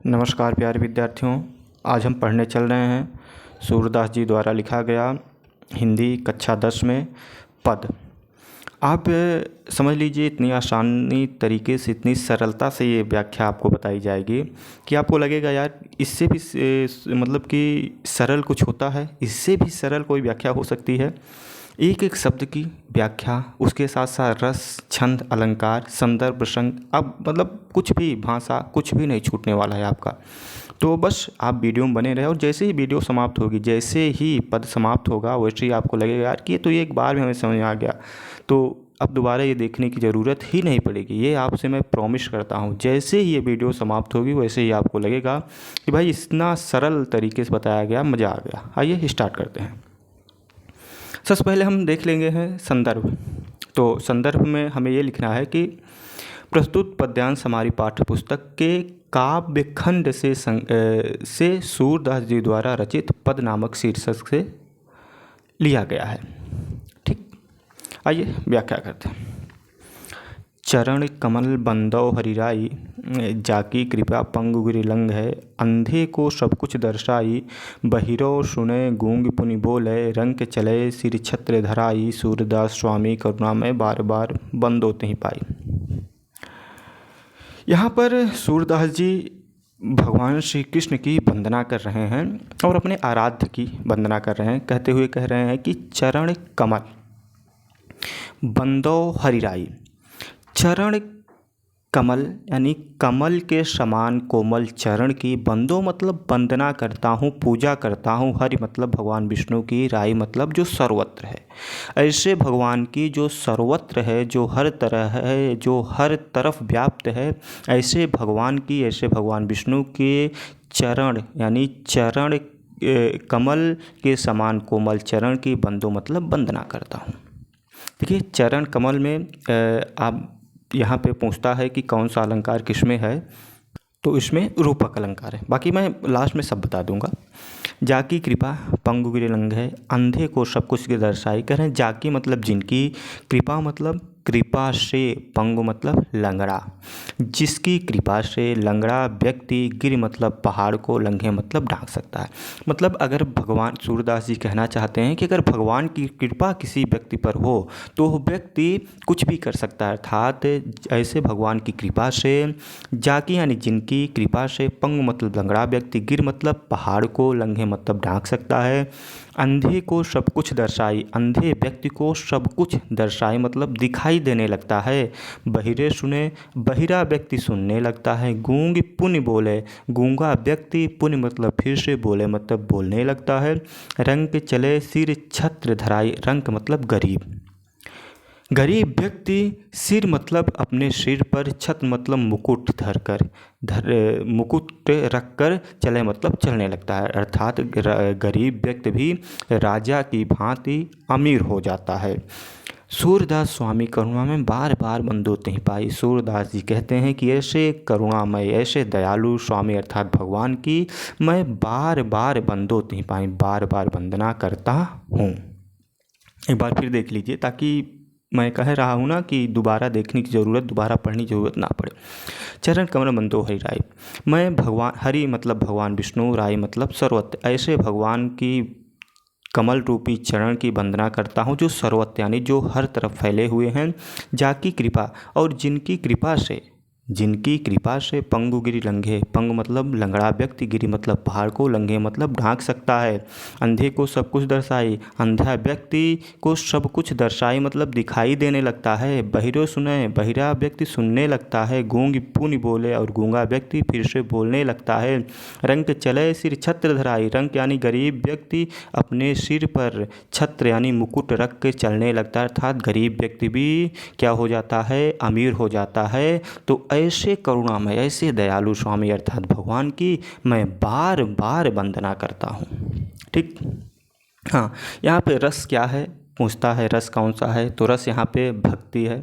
नमस्कार प्यारे विद्यार्थियों, आज हम पढ़ने चल रहे हैं सूरदास जी द्वारा लिखा गया हिंदी कक्षा 10 में पद। आप समझ लीजिए, इतनी आसानी तरीके से, इतनी सरलता से ये व्याख्या आपको बताई जाएगी कि आपको लगेगा यार इससे भी मतलब कि सरल कुछ होता है, इससे भी सरल कोई व्याख्या हो सकती है। एक एक शब्द की व्याख्या, उसके साथ साथ रस, छंद, अलंकार, संदर्भ, प्रसंग, अब मतलब कुछ भी भाषा, कुछ भी नहीं छूटने वाला है आपका। तो बस आप वीडियो में बने रहे और जैसे ही वीडियो समाप्त होगी, जैसे ही पद समाप्त होगा, वैसे ही आपको लगेगा यार कि ये तो एक बार में हमें समझ में आ गया, तो अब दोबारा ये देखने की ज़रूरत ही नहीं पड़ेगी। ये आपसे मैं प्रॉमिस करता हूँ, जैसे ही ये वीडियो समाप्त होगी वैसे ही आपको लगेगा कि भाई इतना सरल तरीके से बताया गया, मज़ा आ गया। आइए स्टार्ट करते हैं। सबसे पहले हम देख लेंगे हैं संदर्भ। तो संदर्भ में हमें ये लिखना है कि प्रस्तुत पद्यांश हमारी पाठ्यपुस्तक के काव्य खंड से सूरदास जी द्वारा रचित पद नामक शीर्षक से लिया गया है। ठीक, आइए व्याख्या करते हैं। चरण कमल बंदौ हरिराई, जाकी कृपा पंगु गिरिलंग है। अंधे को सब कुछ दर्शाई, बहिरो सुने गूंग पुनि बोले। रंग चले सिर छत्र धराई, सूरदास स्वामी करुणा में बार बार बंदो तिहि पाई। यहाँ पर सूरदास जी भगवान श्री कृष्ण की वंदना कर रहे हैं और अपने आराध्य की वंदना कर रहे हैं, कहते हुए कह रहे हैं कि चरण कमल बंदौ हरिराई। चरण कमल यानी कमल के समान कोमल चरण की, बंदो मतलब वंदना करता हूँ, पूजा करता हूँ। हरि मतलब भगवान विष्णु की, राई मतलब जो सर्वत्र है। ऐसे भगवान की जो सर्वत्र है, जो हर तरह है, जो हर तरफ व्याप्त है, ऐसे भगवान की, ऐसे भगवान विष्णु के चरण यानी चरण कमल के समान कोमल चरण की बंदो मतलब वंदना करता हूँ। देखिए, चरण कमल में आप यहाँ पे पूछता है कि कौन सा अलंकार किस में है, तो इसमें रूपक अलंकार है। बाकी मैं लास्ट में सब बता दूंगा। जाकी कृपा पंगु गिरिलंग है, अंधे को सब कुछ की दर्शाई। कह रहे हैं जाकी मतलब जिनकी, कृपा मतलब कृपा से, पंगु मतलब लंगड़ा, जिसकी कृपा से लंगड़ा व्यक्ति गिर मतलब पहाड़ को, लंघे मतलब ढांक सकता है। मतलब अगर भगवान, सूरदास जी कहना चाहते हैं कि अगर भगवान की कृपा किसी व्यक्ति पर हो तो वह व्यक्ति कुछ भी कर सकता है। अर्थात ऐसे भगवान की कृपा से, जाकी यानी जिनकी कृपा से, पंगु मतलब लंगड़ा व्यक्ति, गिर मतलब पहाड़ को, लंघे मतलब ढांक सकता है। अंधे को सब कुछ दर्शाई, अंधे व्यक्ति को सब कुछ दर्शाई मतलब दिखाई देने लगता है। बहिरे सुने, बहिरा व्यक्ति सुनने लगता है। गूंग पुनि बोले, गूंगा व्यक्ति, पुनि मतलब फिर से, बोले मतलब बोलने लगता है। रंग चले सिर छत्र धराई, रंग मतलब गरीब, गरीब व्यक्ति, सिर मतलब अपने सिर पर, छत्र मतलब मुकुट मुकुट रखकर चले मतलब चलने लगता है। अर्थात गरीब व्यक्ति भी राजा की भांति अमीर हो जाता है। सूरदास स्वामी करुणा में बार बार बंदो तिहि पाई। सूरदास जी कहते हैं कि ऐसे करुणामय, ऐसे दयालु स्वामी अर्थात भगवान की मैं बार बार बंदो तिहि पाई, बार बार वंदना करता हूँ। एक बार फिर देख लीजिए, ताकि मैं कह रहा हूँ ना कि दोबारा देखने की ज़रूरत, दोबारा पढ़ने की ज़रूरत ना पड़े। चरण कमल बंदो हरि राय, मैं भगवान, हरि मतलब भगवान विष्णु, राय मतलब सर्वत्र, ऐसे भगवान की कमल रूपी चरण की वंदना करता हूँ जो सर्वत्र यानी जो हर तरफ फैले हुए हैं। जाकी कृपा, और जिनकी कृपा से, जिनकी कृपा से पंगु गिरि लंघे, पंगु मतलब लंगड़ा व्यक्ति, गिरि मतलब पहाड़ को, लंघे मतलब ढांक सकता है। अंधे को सब कुछ दर्शाई, अंधा व्यक्ति को सब कुछ दर्शाई मतलब दिखाई देने लगता है। बहिरो सुने, बहिरा व्यक्ति सुनने लगता है। गूंग पुनि बोले, और गूंगा व्यक्ति फिर से बोलने लगता है। रंग चले सिर छत्र धराई, रंग यानी गरीब व्यक्ति अपने सिर पर छत्र यानी मुकुट रख के चलने लगता है। अर्थात गरीब व्यक्ति भी क्या हो जाता है, अमीर हो जाता है। तो ऐसे करुणामय, ऐसे दयालु स्वामी अर्थात भगवान की मैं बार बार वंदना करता हूँ। ठीक, हाँ, यहाँ पे रस क्या है पूछता है, रस कौन सा है, तो रस यहाँ पे भक्ति है।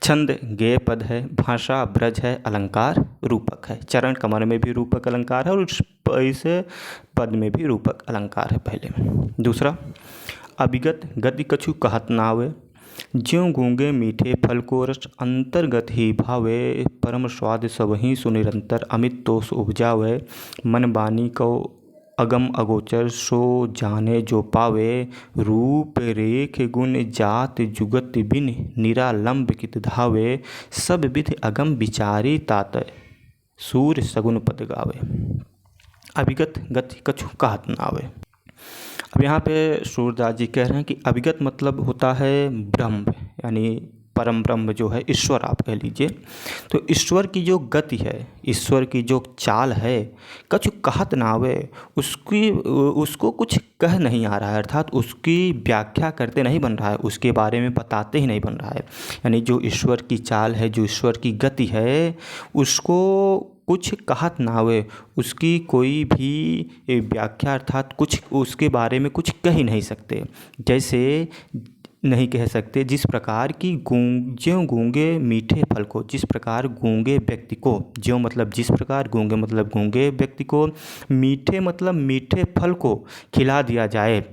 छंद गेय पद है, भाषा ब्रज है, अलंकार रूपक है। चरण कमल में भी रूपक अलंकार है और ऐसे पद में भी रूपक अलंकार है पहले में। दूसरा, अभिगत गति कछु कहत नावे, ज्यों गूंगे मीठे फल को रस अंतर्गत ही भावे, परम स्वाद सबहि सुनिरंतर अमित तोष उपजावे। मन बानी को अगम अगोचर सो जाने जो पावे, रूप रेख गुण जात जुगत बिन निरालंब कित धावे। सब विधि अगम विचारी तात सूर्य सगुन पद गावे। अभिगत गति कछु कहत नावे। अब यहाँ पे सूरदास जी कह रहे हैं कि अभिगत मतलब होता है ब्रह्म, यानी परम ब्रह्म जो है ईश्वर आप कह लीजिए। तो ईश्वर की जो गति है, ईश्वर की जो चाल है, कछु कहत नावे, उसको कुछ कह नहीं आ रहा है, अर्थात उसकी व्याख्या करते नहीं बन रहा है, उसके बारे में बताते ही नहीं बन रहा है। यानी जो ईश्वर की चाल है, जो ईश्वर की गति है, उसको कुछ कहत नावे, उसकी कोई भी व्याख्या अर्थात कुछ उसके बारे में कुछ कह ही नहीं सकते। जैसे नहीं कह सकते जिस प्रकार की ज्यों गूंगे मीठे फल को, जिस प्रकार गूंगे व्यक्ति को, ज्यों मतलब जिस प्रकार, गूंगे मतलब गूंगे व्यक्ति को, मीठे मतलब मीठे फल को खिला दिया जाए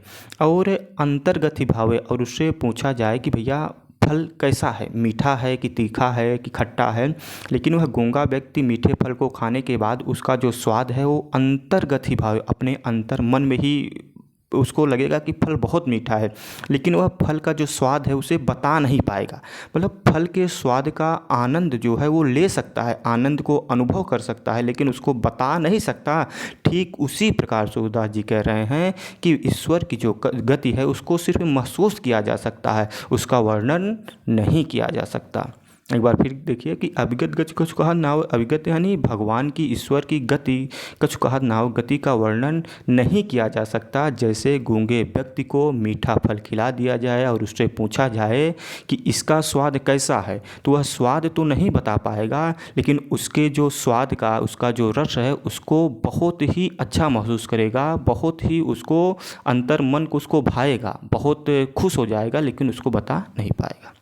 और अंतर्गत ही भावे, और उससे पूछा जाए कि भैया फल कैसा है, मीठा है कि तीखा है कि खट्टा है, लेकिन वह गूंगा व्यक्ति मीठे फल को खाने के बाद उसका जो स्वाद है वो अंतर्गत ही भावे, अपने अंतर मन में ही उसको लगेगा कि फल बहुत मीठा है, लेकिन वह फल का जो स्वाद है उसे बता नहीं पाएगा। मतलब फल के स्वाद का आनंद जो है वो ले सकता है, आनंद को अनुभव कर सकता है, लेकिन उसको बता नहीं सकता। ठीक उसी प्रकार सूरदास जी कह रहे हैं कि ईश्वर की जो गति है उसको सिर्फ महसूस किया जा सकता है, उसका वर्णन नहीं किया जा सकता। एक बार फिर देखिए कि अभिगत गति कछु कहत नाव, अभिगत यानी भगवान की, ईश्वर की गति कछु कहत नाव, गति का वर्णन नहीं किया जा सकता। जैसे गूंगे व्यक्ति को मीठा फल खिला दिया जाए और उससे पूछा जाए कि इसका स्वाद कैसा है, तो वह स्वाद तो नहीं बता पाएगा, लेकिन उसके जो स्वाद का, उसका जो रस है उसको बहुत ही अच्छा महसूस करेगा, बहुत ही उसको अंतर मन को उसको भाएगा, बहुत खुश हो जाएगा, लेकिन उसको बता नहीं पाएगा।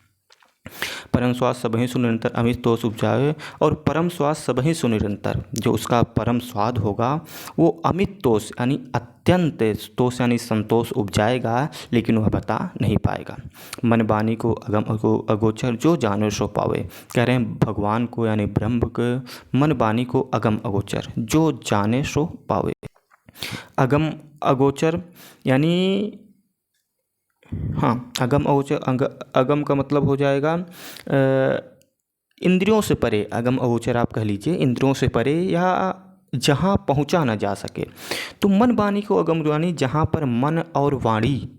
परम स्वाद सबहि सुनिरंतर अमित तोष उपजावे, और परम स्वाद सबहि सुनिरंतर, जो उसका परम स्वाद होगा वो अमित तोष यानी अत्यंत तोष यानी संतोष उपजाएगा, लेकिन वह बता नहीं पाएगा। मन बानी को अगम अगोचर जो जाने सो पावे, कह रहे हैं भगवान को यानी ब्रह्म के मन बानी को अगम अगोचर जो जाने सो पावे। अगम अगोचर यानी हाँ, अगम अगोचर, अगम का मतलब हो जाएगा इंद्रियों से परे, अगम अगोचर आप कह लीजिए इंद्रियों से परे या जहाँ पहुँचा ना जा सके। तो मन वाणी को अगम वाणी, जहाँ पर मन और वाणी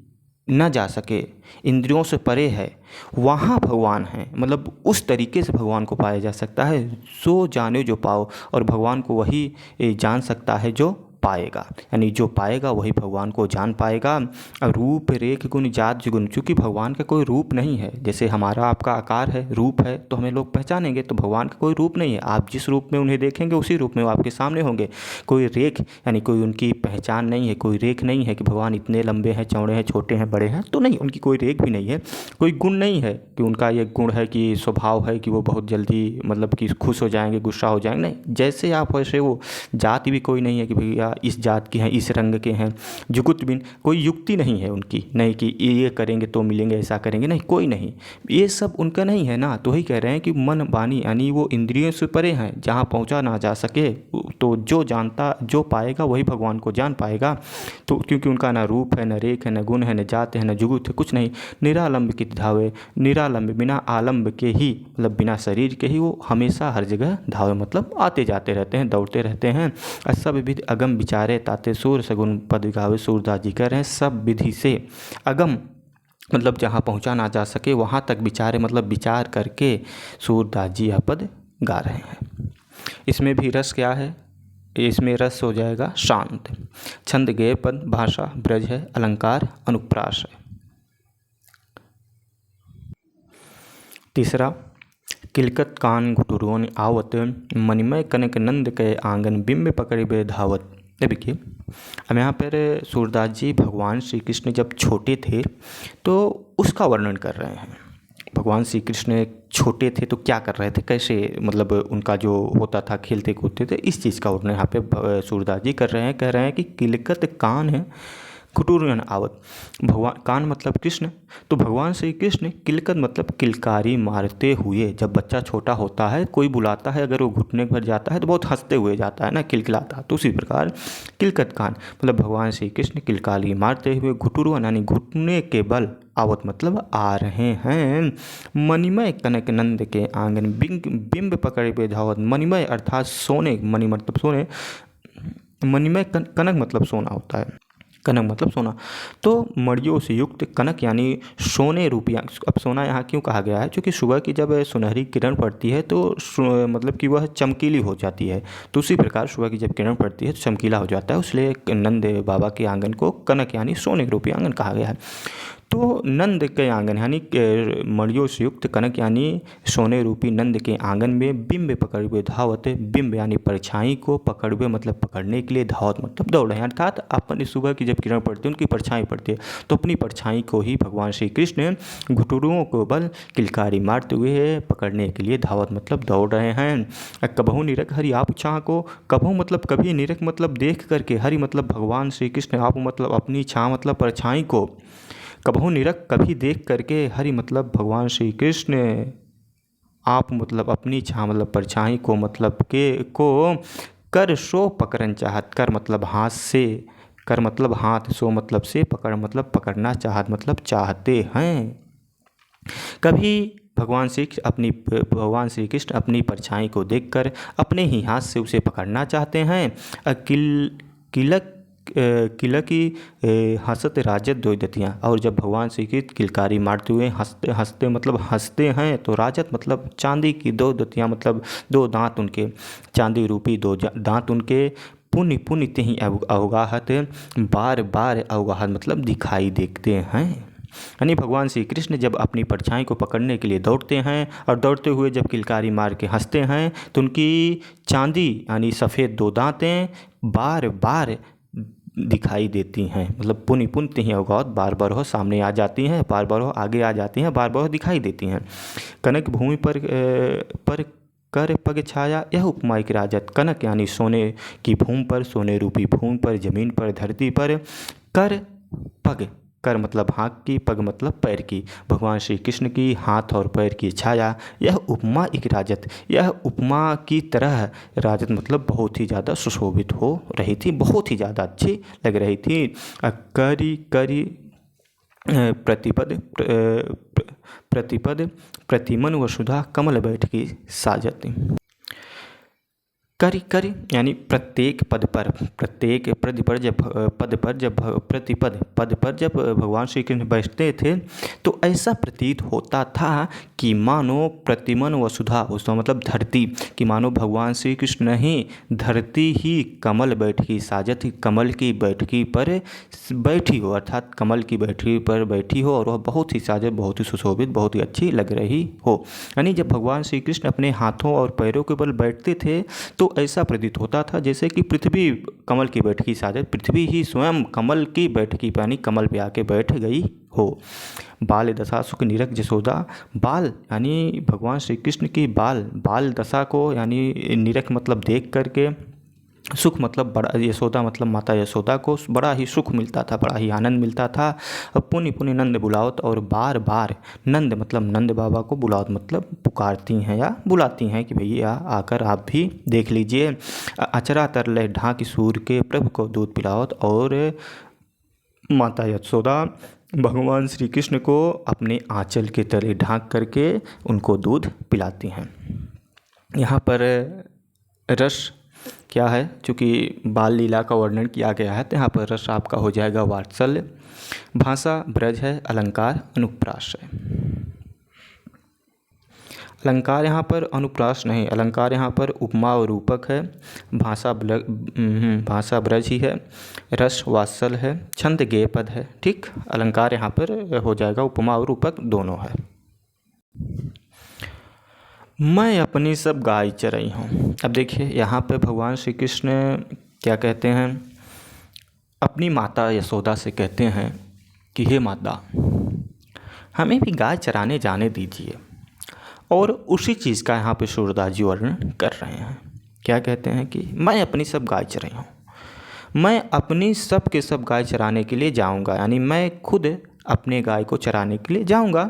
न जा सके, इंद्रियों से परे है, वहाँ भगवान है। मतलब उस तरीके से भगवान को पाया जा सकता है, सो जाने जो पाओ, और भगवान को वही जान सकता है जो पाएगा, यानी जो पाएगा वही भगवान को जान पाएगा। रूप रेख गुण जात गुण, चूँकि भगवान का कोई रूप नहीं है, जैसे हमारा आपका आकार है, रूप है तो हमें लोग पहचानेंगे, तो भगवान का कोई रूप नहीं है। आप जिस रूप में उन्हें देखेंगे उसी रूप में वो आपके सामने होंगे। कोई रेख यानी कोई उनकी पहचान नहीं है, कोई रेख नहीं है कि भगवान इतने लंबे हैं, चौड़े हैं, छोटे हैं, बड़े हैं, तो नहीं, उनकी कोई रेख भी नहीं है। कोई गुण नहीं है कि उनका ये गुण है कि स्वभाव है कि वो बहुत जल्दी मतलब कि खुश हो जाएंगे, गुस्सा हो जाएंगे, नहीं, जैसे आप वैसे वो। जाति भी कोई नहीं है कि भैया इस जात के हैं, इस रंग के हैं। जुगुत बिन, कोई युक्ति नहीं है उनकी, नहीं कि ये करेंगे तो मिलेंगे, ऐसा करेंगे, नहीं, कोई नहीं, ये सब उनका नहीं है ना। तो वही कह रहे हैं कि मन वाणी यानी वो इंद्रियों से परे हैं, जहाँ पहुँचा ना जा सके, तो जो जानता, जो पाएगा वही भगवान को जान पाएगा। तो क्योंकि उनका ना रूप है, न रेख है, न गुण है, न जात है, न जुगुत है, कुछ नहीं। निरालंब की धावे, निरालंब बिना आलम्ब के ही, मतलब बिना शरीर के ही वो हमेशा हर जगह धावे, मतलब आते जाते रहते हैं, दौड़ते रहते हैं। सब विधि अगम विचारे ताते सूर सगुन पद गावे, सूरदास जी कह रहे हैं सब विधि से अगम मतलब जहाँ पहुँचा ना जा सके वहाँ तक विचारे, मतलब विचार करके सूरदास जी यह पद गा रहे हैं। इसमें भी रस क्या है, इसमें रस हो जाएगा शांत। छंद गेय पद, भाषा ब्रज है, अलंकार अनुप्रास है। तीसरा, किलकत कान घुटुरोन आवत, मणिमय कनक नंद के आंगन बिंब पकड़े धावत। देखिए अब यहाँ पर सूरदास जी भगवान श्री कृष्ण जब छोटे थे तो उसका वर्णन कर रहे हैं। भगवान श्री कृष्ण छोटे थे तो क्या कर रहे थे, कैसे मतलब उनका जो होता था, खेलते कूदते थे, इस चीज़ का वर्णन यहाँ पे सूरदास जी कर रहे हैं। कह रहे हैं कि किलकत कान है, घुटुरन आवत। भगवान कान मतलब कृष्ण, तो भगवान श्री कृष्ण किलकत मतलब किलकारी मारते हुए, जब बच्चा छोटा होता है कोई बुलाता है अगर वो घुटने पर जाता है तो बहुत हंसते हुए जाता है ना, किलकिलाता है, तो उसी प्रकार किलकत कान मतलब भगवान श्री कृष्ण किलकारी मारते हुए घुटुरन यानी घुटने के बल आवत मतलब आ रहे हैं। मणिमय कनक नंद के आंगन बिंब पकड़े धावत। मणिमय अर्थात सोने, मणि मतलब सोने, मणिमय कनक मतलब सोना होता है, कनक मतलब सोना, तो मणियों से युक्त कनक यानी सोने रूपी। अब सोना यहाँ क्यों कहा गया है, क्योंकि सुबह की जब सुनहरी किरण पड़ती है तो मतलब कि वह चमकीली हो जाती है, तो उसी प्रकार सुबह की जब किरण पड़ती है तो चमकीला हो जाता है, इसलिए नंद बाबा के आंगन को कनक यानी सोने रूपी आंगन कहा गया है। तो नंद के आंगन यानी मणियों से युक्त कनक यानी सोने रूपी नंद के आंगन में बिंब पकड़ हुए धावत। बिंब यानी परछाई को पकड़ हुए मतलब पकड़ने के लिए, धावत मतलब दौड़ रहे हैं, अर्थात अपन सुबह की जब किरण पड़ती है उनकी परछाई पड़ती है, तो अपनी परछाई को ही भगवान श्री कृष्ण घुटुरुओं को बल किलकारी मारते हुए पकड़ने के लिए धावत मतलब दौड़ रहे हैं। कबहू निरख हरि आप छाह को, कबहू मतलब कभी, निरख मतलब देख करके, हरि मतलब भगवान श्री कृष्ण, आप मतलब अपनी छाह मतलब परछाई को, कबहू निरख कभी देख करके, हरि मतलब भगवान श्री कृष्ण, आप मतलब अपनी छाह मतलब परछाई को मतलब के को कर सो पकड़न चाहत। कर मतलब हाथ से, कर मतलब हाथ, सो मतलब से, पकड़ मतलब पकड़ना, चाहत मतलब चाहते हैं। कभी भगवान श्री कृष्ण अपनी परछाई को देखकर अपने ही हाथ से उसे पकड़ना चाहते हैं। किलकी हंसत राजत दो दतियाँ, और जब भगवान श्री कृष्ण किलकारी मारते हुए हंसते हंसते मतलब हंसते हैं, तो राजत मतलब चांदी की दो दतियाँ मतलब दो दांत उनके, चांदी रूपी दो दांत उनके, पुण्य पुण्य तेहि अवगाहत, बार बार अवगाहत मतलब दिखाई देखते हैं। यानी भगवान श्री कृष्ण जब अपनी परछाई को पकड़ने के लिए दौड़ते हैं और दौड़ते हुए जब किलकारी मार के हंसते हैं तो उनकी चांदी यानी सफ़ेद दो दांतें बार बार दिखाई देती हैं, मतलब पुनि पुनः ही अवगत, बार बार हो सामने आ जाती हैं, बार बार हो आगे आ जाती हैं, बार बार हो दिखाई देती हैं। कनक भूमि पर कर पग छाया, यह उपमा एक राजत। कनक यानी सोने की भूमि पर, सोने रूपी भूमि पर, जमीन पर, धरती पर, कर पग, कर मतलब हाथ की, पग मतलब पैर की, भगवान श्री कृष्ण की हाथ और पैर की छाया, यह उपमा एक राजत, यह उपमा की तरह, राजत मतलब बहुत ही ज़्यादा सुशोभित हो रही थी, बहुत ही ज़्यादा अच्छी लग रही थी। करी करी प्रतिपद प्रतिपद प्रतिमन वसुधा कमल बैठकी साजत। करी करी यानी प्रत्येक पद पर, प्रत्येक पद पर जब प्रतिपद पद पर जब भगवान श्री कृष्ण बैठते थे तो ऐसा प्रतीत होता था कि मानो प्रतिमन वसुधा, उसका मतलब धरती, कि मानो भगवान श्री कृष्ण ही धरती ही कमल बैठकी साजत, कमल की बैठकी पर बैठी हो, अर्थात कमल की बैठकी पर बैठी हो और वह बहुत ही साजत, बहुत ही सुशोभित, बहुत ही अच्छी लग रही हो। यानी जब भगवान श्री कृष्ण अपने हाथों और पैरों के बल बैठते थे तो ऐसा प्रतीत होता था जैसे कि पृथ्वी कमल की बैठकी साजत, पृथ्वी ही स्वयं कमल की बैठकी पर यानी कमल पे आके बैठ गई हो। बाल दशा सुख निरख जसोदा, बाल यानी भगवान श्री कृष्ण की बाल दशा को यानी निरख मतलब देख करके, सुख मतलब बड़ा, यशोदा मतलब माता यशोदा को बड़ा ही सुख मिलता था, बड़ा ही आनंद मिलता था। पुण्य पुण्य नंद बुलावत, और बार बार नंद मतलब नंद बाबा को बुलावत मतलब पुकारती हैं या बुलाती हैं कि भैया आकर आप भी देख लीजिए। अचरा तरले ढाक सूर के प्रभु को दूध पिलावत, और माता यशोदा भगवान श्री कृष्ण को अपने आंचल के तले ढांक करके उनको दूध पिलाती हैं। यहाँ पर रस क्या है, चूँकि बाल लीला का वर्णन किया गया है तो यहाँ पर रस आपका हो जाएगा वात्सल्य। भाषा ब्रज है, अलंकार अनुप्रास है। अलंकार यहाँ पर अनुप्रास नहीं, अलंकार यहाँ पर उपमा और रूपक है। भाषा ब्रज ही है, रस वात्सल्य है, छंद गेय पद है। ठीक, अलंकार यहाँ पर हो जाएगा उपमा और रूपक दोनों है। मैं अपनी सब गाय चराई हूँ। अब देखिए यहाँ पे भगवान श्री कृष्ण क्या कहते हैं, अपनी माता यशोदा से कहते हैं कि हे माता, हमें भी गाय चराने जाने दीजिए। और उसी चीज़ का यहाँ पे सूरदास जी वर्णन कर रहे हैं। क्या कहते हैं कि मैं अपनी सब गाय चराई हूँ। मैं अपनी सब के सब गाय चराने के लिए जाऊँगा, यानी मैं खुद अपने गाय को चराने के लिए जाऊँगा।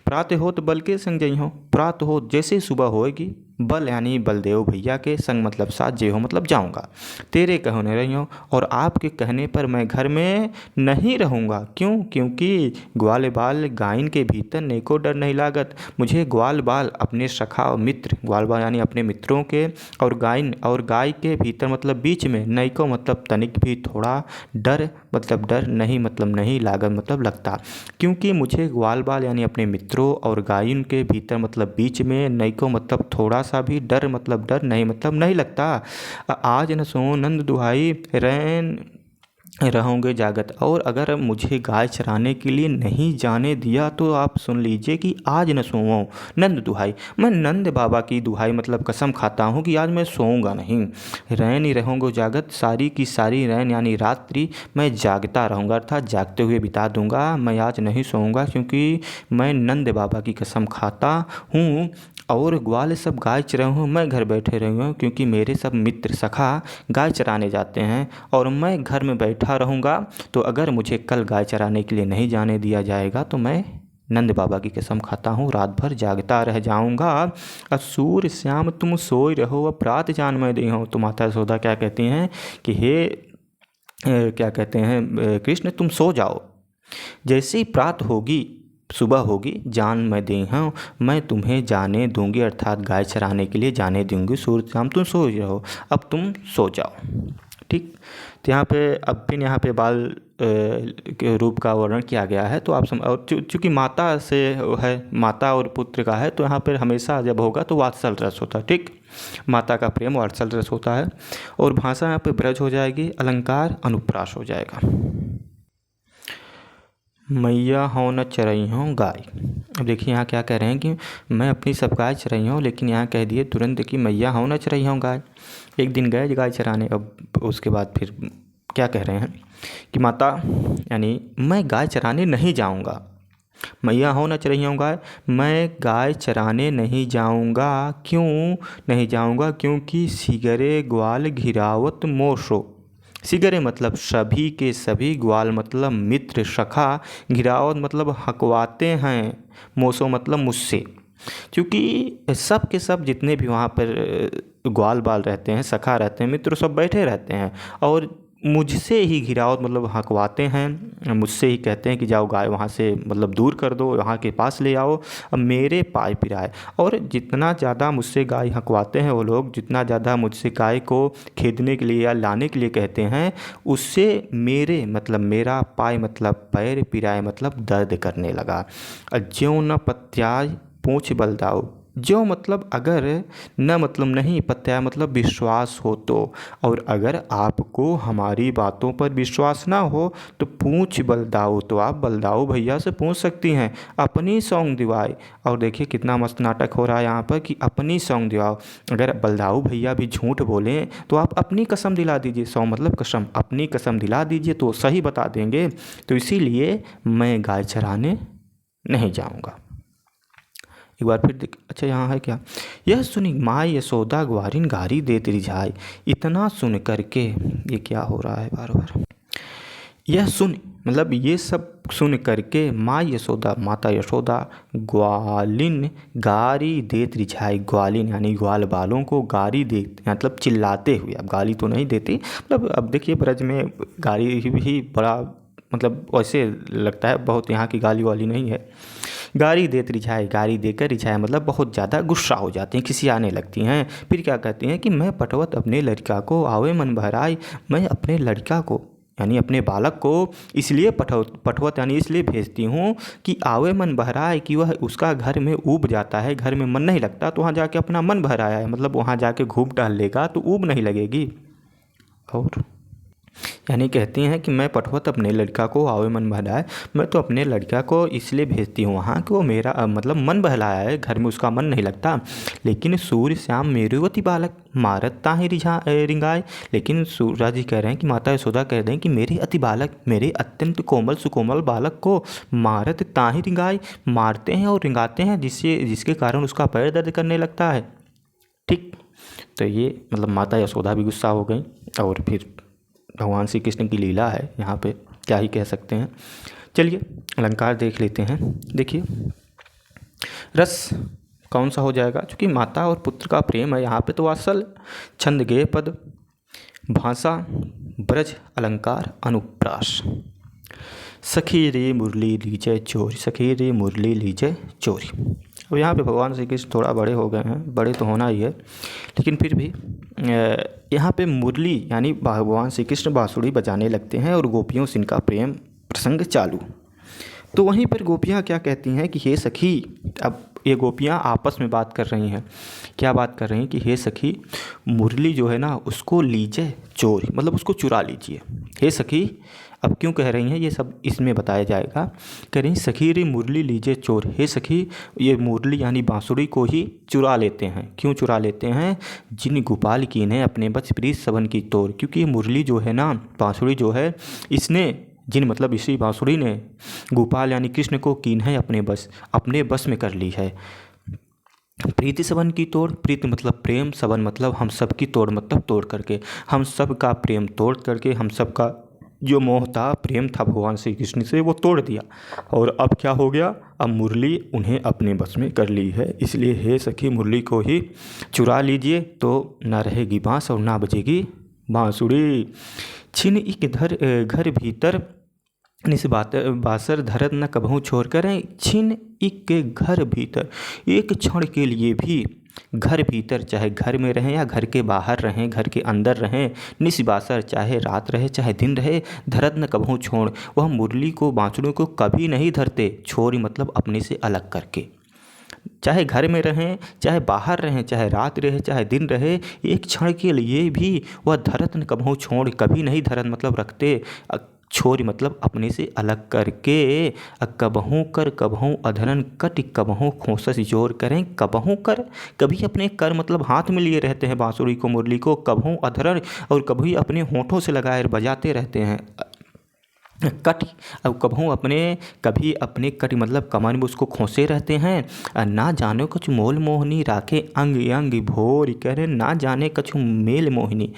प्रातः होत बल के संग जइहो, प्रातः होत जैसे ही सुबह होएगी, बल यानी बलदेव भैया के संग मतलब साथ जइहो मतलब जाऊँगा। तेरे कहने रहियो, और आपके कहने पर मैं घर में नहीं रहूँगा। क्यों? क्योंकि ग्वाल बाल गायन के भीतर नेको डर नहीं लागत। मुझे ग्वाल बाल अपने सखा और मित्र, ग्वाल बाल यानी अपने मित्रों के, और गायन और गाय के भीतर मतलब बीच में, नैको मतलब तनिक भी थोड़ा, डर मतलब डर नहीं मतलब नहीं, लागत मतलब लगता। क्योंकि मुझे ग्वाल बाल यानी अपने मित्रों और गायन के भीतर मतलब बीच में, नैको मतलब थोड़ा सा भी, डर मतलब डर नहीं मतलब नहीं लगता। आज न सो नंद दुहाई रैन रहोगे जागत। और अगर मुझे गाय चराने के लिए नहीं जाने दिया तो आप सुन लीजिए कि आज न सोऊं नंद दुहाई, मैं नंद बाबा की दुहाई मतलब कसम खाता हूँ कि आज मैं सोऊंगा नहीं। रैन ही रहोगे जागत, सारी की सारी रैन यानी रात्रि मैं जागता रहूँगा, अर्थात जागते हुए बिता दूंगा। मैं आज नहीं सोऊंगा क्योंकि मैं नंद बाबा की कसम खाता हूँ। और ग्वाल सब गाय चराऊँ हूँ, मैं घर बैठे रहूँ क्योंकि मेरे सब मित्र सखा गाय चराने जाते हैं और मैं घर में बैठा रहूँगा। तो अगर मुझे कल गाय चराने के लिए नहीं जाने दिया जाएगा तो मैं नंद बाबा की कसम खाता हूँ रात भर जागता रह जाऊँगा। असूर श्याम तुम सोई रहो, अब प्रात जान मैं दी हूँ। तो माता यशोदा क्या कहती हैं कि हे क्या कहते हैं कृष्ण, तुम सो जाओ, जैसे ही प्रात होगी, सुबह होगी, जान मैं दी हूँ, मैं तुम्हें जाने दूंगी, अर्थात गाय चराने के लिए जाने दूंगी। सूर्य शाम तुम सो रहो, अब तुम सो जाओ। ठीक। तो यहाँ पे अब फिर यहाँ पे बाल के रूप का वर्णन किया गया है। तो आप और चूँकि माता से है, माता और पुत्र का है, तो यहाँ पर हमेशा जब होगा तो वात्सल रस होता है। ठीक, माता का प्रेम वात्सल रस होता है। और भाषा यहाँ पे ब्रज हो जाएगी, अलंकार अनुप्रास हो जाएगा। मैया हों न चरई हों गाय। अब देखिए यहाँ क्या कह रहे हैं कि मैं अपनी सब गाय चराई हूँ, लेकिन यहाँ कह दिए तुरंत कि मैया हों न चरई हों गाय। एक दिन गए गाय चराने, अब उसके बाद फिर क्या कह रहे हैं कि माता यानी मैं गाय चराने नहीं जाऊँगा। मैया हों न चरई हों गाय, मैं गाय चराने नहीं जाऊँगा। क्यों नहीं जाऊँगा? क्योंकि सिगरे ग्वाल घिरावत मोशो। सिगरे मतलब सभी के सभी, ग्वाल मतलब मित्र सखा, घिरावत मतलब हकवाते हैं, मोसो मतलब मुझसे। क्योंकि सब के सब जितने भी वहाँ पर ग्वाल बाल रहते हैं, सखा रहते हैं, मित्र सब बैठे रहते हैं और मुझसे ही घिरावत मतलब हकवाते हैं, मुझसे ही कहते हैं कि जाओ गाय वहाँ से मतलब दूर कर दो, वहाँ के पास ले आओ, अब मेरे पाए पिराए। और जितना ज़्यादा मुझसे गाय हकवाते हैं वो लोग, जितना ज़्यादा मुझसे गाय को खेदने के लिए या लाने के लिए कहते हैं, उससे मेरे मतलब मेरा पाए मतलब पैर, पिराए मतलब दर्द करने लगा। ज्यों न पत्याय पूँछ बल दाऊ, जो मतलब अगर, न मतलब नहीं, पत्या मतलब विश्वास हो तो। और अगर आपको हमारी बातों पर विश्वास ना हो तो पूछ बलदाऊ, तो आप बलदाऊ भैया से पूछ सकती हैं, अपनी सौंग दिवाए। और देखिए कितना मस्त नाटक हो रहा है यहाँ पर कि अपनी सौंग दिवाओ। अगर बलदाऊ भैया भी झूठ बोलें तो आप अपनी कसम दिला दीजिए, सौ मतलब कसम, अपनी कसम दिला दीजिए तो सही बता देंगे। तो इसीलिए मैं गाय चराने नहीं जाऊँगा। एक बार फिर देख, अच्छा यहाँ है क्या, यह सुनी माँ यशोदा ग्वारिन गारी देत रिझाई। इतना सुन करके, ये क्या हो रहा है बार बार, यह सुन मतलब ये सब सुन करके माँ यशोदा, माता यशोदा ग्वालिन गारी देत रिझाई। ग्वालिन यानी ग्वाल बालों को गारी देते मतलब चिल्लाते हुए, अब गाली तो नहीं देती, मतलब अब देखिए ब्रज में गाली ही बड़ा मतलब वैसे लगता है, बहुत यहाँ की गाली वाली नहीं है। गारी देत रिझाए, गारी देकर रिझाए मतलब बहुत ज़्यादा गुस्सा हो जाती हैं, खिसियाने लगती हैं। फिर क्या कहती हैं कि मैं पटवत अपने लड़का को आवे मन बहराई, मैं अपने लड़का को यानी अपने बालक को इसलिए पटवत यानी इसलिए भेजती हूँ कि आवे मन बहराए, कि वह उसका घर में ऊब जाता है, घर में मन नहीं लगता, तो वहाँ जाके अपना मन बहराया है, मतलब वहाँ जाके घूम टहल लेगा तो ऊब नहीं लगेगी। और यानी कहती हैं कि मैं पटवत अपने लड़का को आवे मन बहलाए, मैं तो अपने लड़का को इसलिए भेजती हूँ वहाँ कि वो मेरा मतलब मन बहलाया है, घर में उसका मन नहीं लगता। लेकिन सूर्य श्याम मेरुवती बालक मारत ताहि रिंगाए। लेकिन सूर्य जी कह रहे हैं कि माता यशोदा कह रहे हैं कि मेरे अति बालक, मेरे अत्यंत कोमल सुकोमल बालक को मारत ताहि रिंगाए, मारते हैं और रिंगाते हैं, जिसके कारण उसका पैर दर्द करने लगता है। ठीक, तो ये मतलब माता यशोदा भी गुस्सा हो गई और फिर भगवान श्री कृष्ण की लीला है यहाँ पे, क्या ही कह सकते हैं। चलिए अलंकार देख लेते हैं। देखिए रस कौन सा हो जाएगा, क्योंकि माता और पुत्र का प्रेम है यहाँ पे, तो असल छंद गेय पद, भाषा ब्रज, अलंकार अनुप्रास। सखी रे मुरली लीजय चोरी, सखी रे मुरली लीजय चोरी। अब यहाँ पे भगवान श्री कृष्ण थोड़ा बड़े हो गए हैं, बड़े तो होना ही है, लेकिन फिर भी यहाँ पे मुरली यानी भगवान श्री कृष्ण बांसुरी बजाने लगते हैं और गोपियों से इनका प्रेम प्रसंग चालू। तो वहीं पर गोपियाँ क्या कहती हैं कि हे सखी, अब ये गोपियाँ आपस में बात कर रही हैं, क्या बात कर रही हैं कि हे सखी मुरली जो है ना उसको लीजिए चोरी, मतलब उसको चुरा लीजिए। हे सखी, अब क्यों कह रही हैं ये सब इसमें बताया जाएगा। कह रही सखी रे मुरली लीजिए चोर, हे सखी ये मुरली यानी बांसुरी को ही चुरा लेते हैं। क्यों चुरा लेते हैं? जिन गोपाल की ने अपने बच प्रीत सबन की तोर, क्योंकि ये मुरली जो है ना, बांसुरी जो है, इसने जिन मतलब इसी बांसुरी ने गोपाल यानी कृष्ण को कीन है अपने बस में कर ली है। प्रीति सबन की तोड़, प्रीति मतलब प्रेम, सबन मतलब हम सब की तोड़ मतलब तोड़ करके, हम सब का प्रेम तोड़ करके, हम सब का जो मोह था, प्रेम था भगवान श्री कृष्ण से, वो तोड़ दिया। और अब क्या हो गया, अब मुरली उन्हें अपने बस में कर ली है। इसलिए हे सखी मुरली को ही चुरा लीजिए, तो ना रहेगी बाँस और ना बजेगी बांसुरी। छिन एक घर भीतर निस बासर धरत न कबहू छोड़ करें, छिन एक घर भीतर, एक क्षण के लिए भी घर भीतर, चाहे घर में रहें या घर के बाहर रहें, घर के अंदर रहें, निस बासर चाहे रात रहे चाहे दिन रहे, धरत न कबहू छोड़, वह मुरली को बांसुरी को कभी नहीं धरते, छोड़ मतलब अपने से अलग करके। चाहे घर में रहें चाहे बाहर रहें, चाहे रात रहे चाहे दिन रहे, एक क्षण के लिए भी वह धरत न कबहू छोड़, कभी नहीं धरत मतलब रखते, छोरी मतलब अपने से अलग करके। कबहू कर कबहू अधरन कट, कबहू खोसस जोर करें, कबहू कर, कभी अपने कर मतलब हाथ में लिए रहते हैं बांसुरी को, मुरली को, कबहू अधरन और कभी अपने होठों से लगाए बजाते रहते हैं। कट, अब कभी अपने कट मतलब कमर में उसको खोसे रहते हैं। ना जाने कछु मोल मोहनी राखे अंग अंग भोर करे, ना जाने कछु मेल मोहिनी,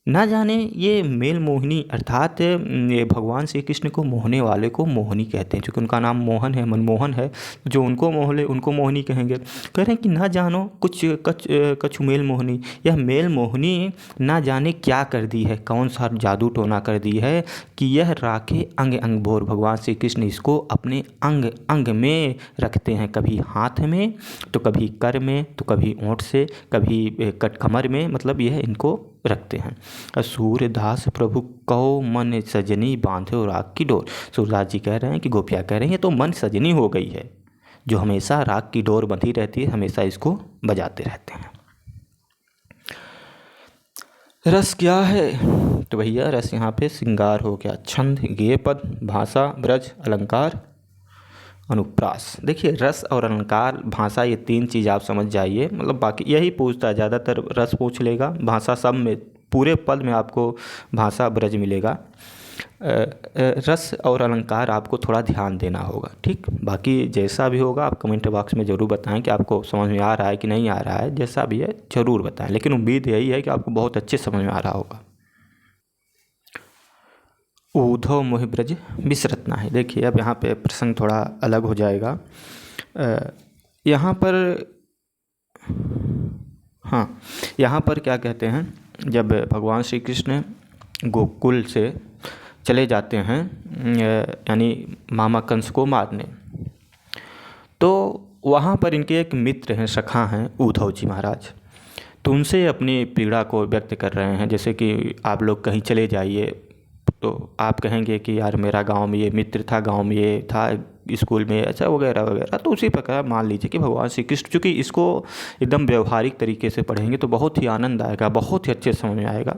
ना जाने ये मेल मोहिनी अर्थात ये भगवान श्री कृष्ण को मोहने वाले को मोहनी कहते हैं, क्योंकि उनका नाम मोहन है, मनमोहन है, जो उनको मोह ले उनको मोहनी कहेंगे। कह रहे हैं कि ना जानो कछु मेल मोहनी, यह मेल मोहनी ना जाने क्या कर दी है, कौन सा जादू टोना कर दी है कि यह राखे अंग अंग भोर, भगवान श्री कृष्ण इसको अपने अंग अंग में रखते हैं, कभी हाथ में तो कभी कर में तो कभी ओंठ से, कभी कमर में, मतलब यह इनको रखते हैं। सूरदास प्रभु कहो मन सजनी बांधो राग की डोर, सूरदास जी कह रहे हैं कि गोपियाँ कह रही हैं तो मन सजनी हो गई है, जो हमेशा राग की डोर बंधी रहती है, हमेशा इसको बजाते रहते हैं। रस क्या है, तो भैया रस यहाँ पे श्रृंगार हो गया, छंद गेय पद, भाषा ब्रज, अलंकार अनुप्रास। देखिए रस और अलंकार भाषा ये तीन चीज़ आप समझ जाइए, मतलब बाकी यही पूछता है ज़्यादातर, रस पूछ लेगा, भाषा सब में पूरे पद में आपको भाषा ब्रज मिलेगा। रस और अलंकार आपको थोड़ा ध्यान देना होगा, ठीक। बाकी जैसा भी होगा आप कमेंट बॉक्स में ज़रूर बताएं कि आपको समझ में आ रहा है कि नहीं आ रहा है, जैसा भी है ज़रूर बताएं, लेकिन उम्मीद यही है कि आपको बहुत अच्छे समझ में आ रहा होगा। ऊधव मोहि ब्रज बिसरत नाहि। देखिए अब यहाँ पे प्रसंग थोड़ा अलग हो जाएगा। यहाँ पर यहाँ पर क्या कहते हैं, जब भगवान श्री कृष्ण गोकुल से चले जाते हैं यानी मामा कंस को मारने, तो वहाँ पर इनके एक मित्र हैं, सखा हैं ऊधव जी महाराज, तो उनसे अपनी पीड़ा को व्यक्त कर रहे हैं। जैसे कि आप लोग कहीं चले जाइए तो आप कहेंगे कि यार मेरा गांव में ये मित्र था, गांव में ये था, स्कूल में अच्छा वगैरह वगैरह, तो उसी प्रकार मान लीजिए कि भगवान श्री कृष्ण, चूँकि इसको एकदम व्यवहारिक तरीके से पढ़ेंगे तो बहुत ही आनंद आएगा, बहुत ही अच्छे समझ में आएगा।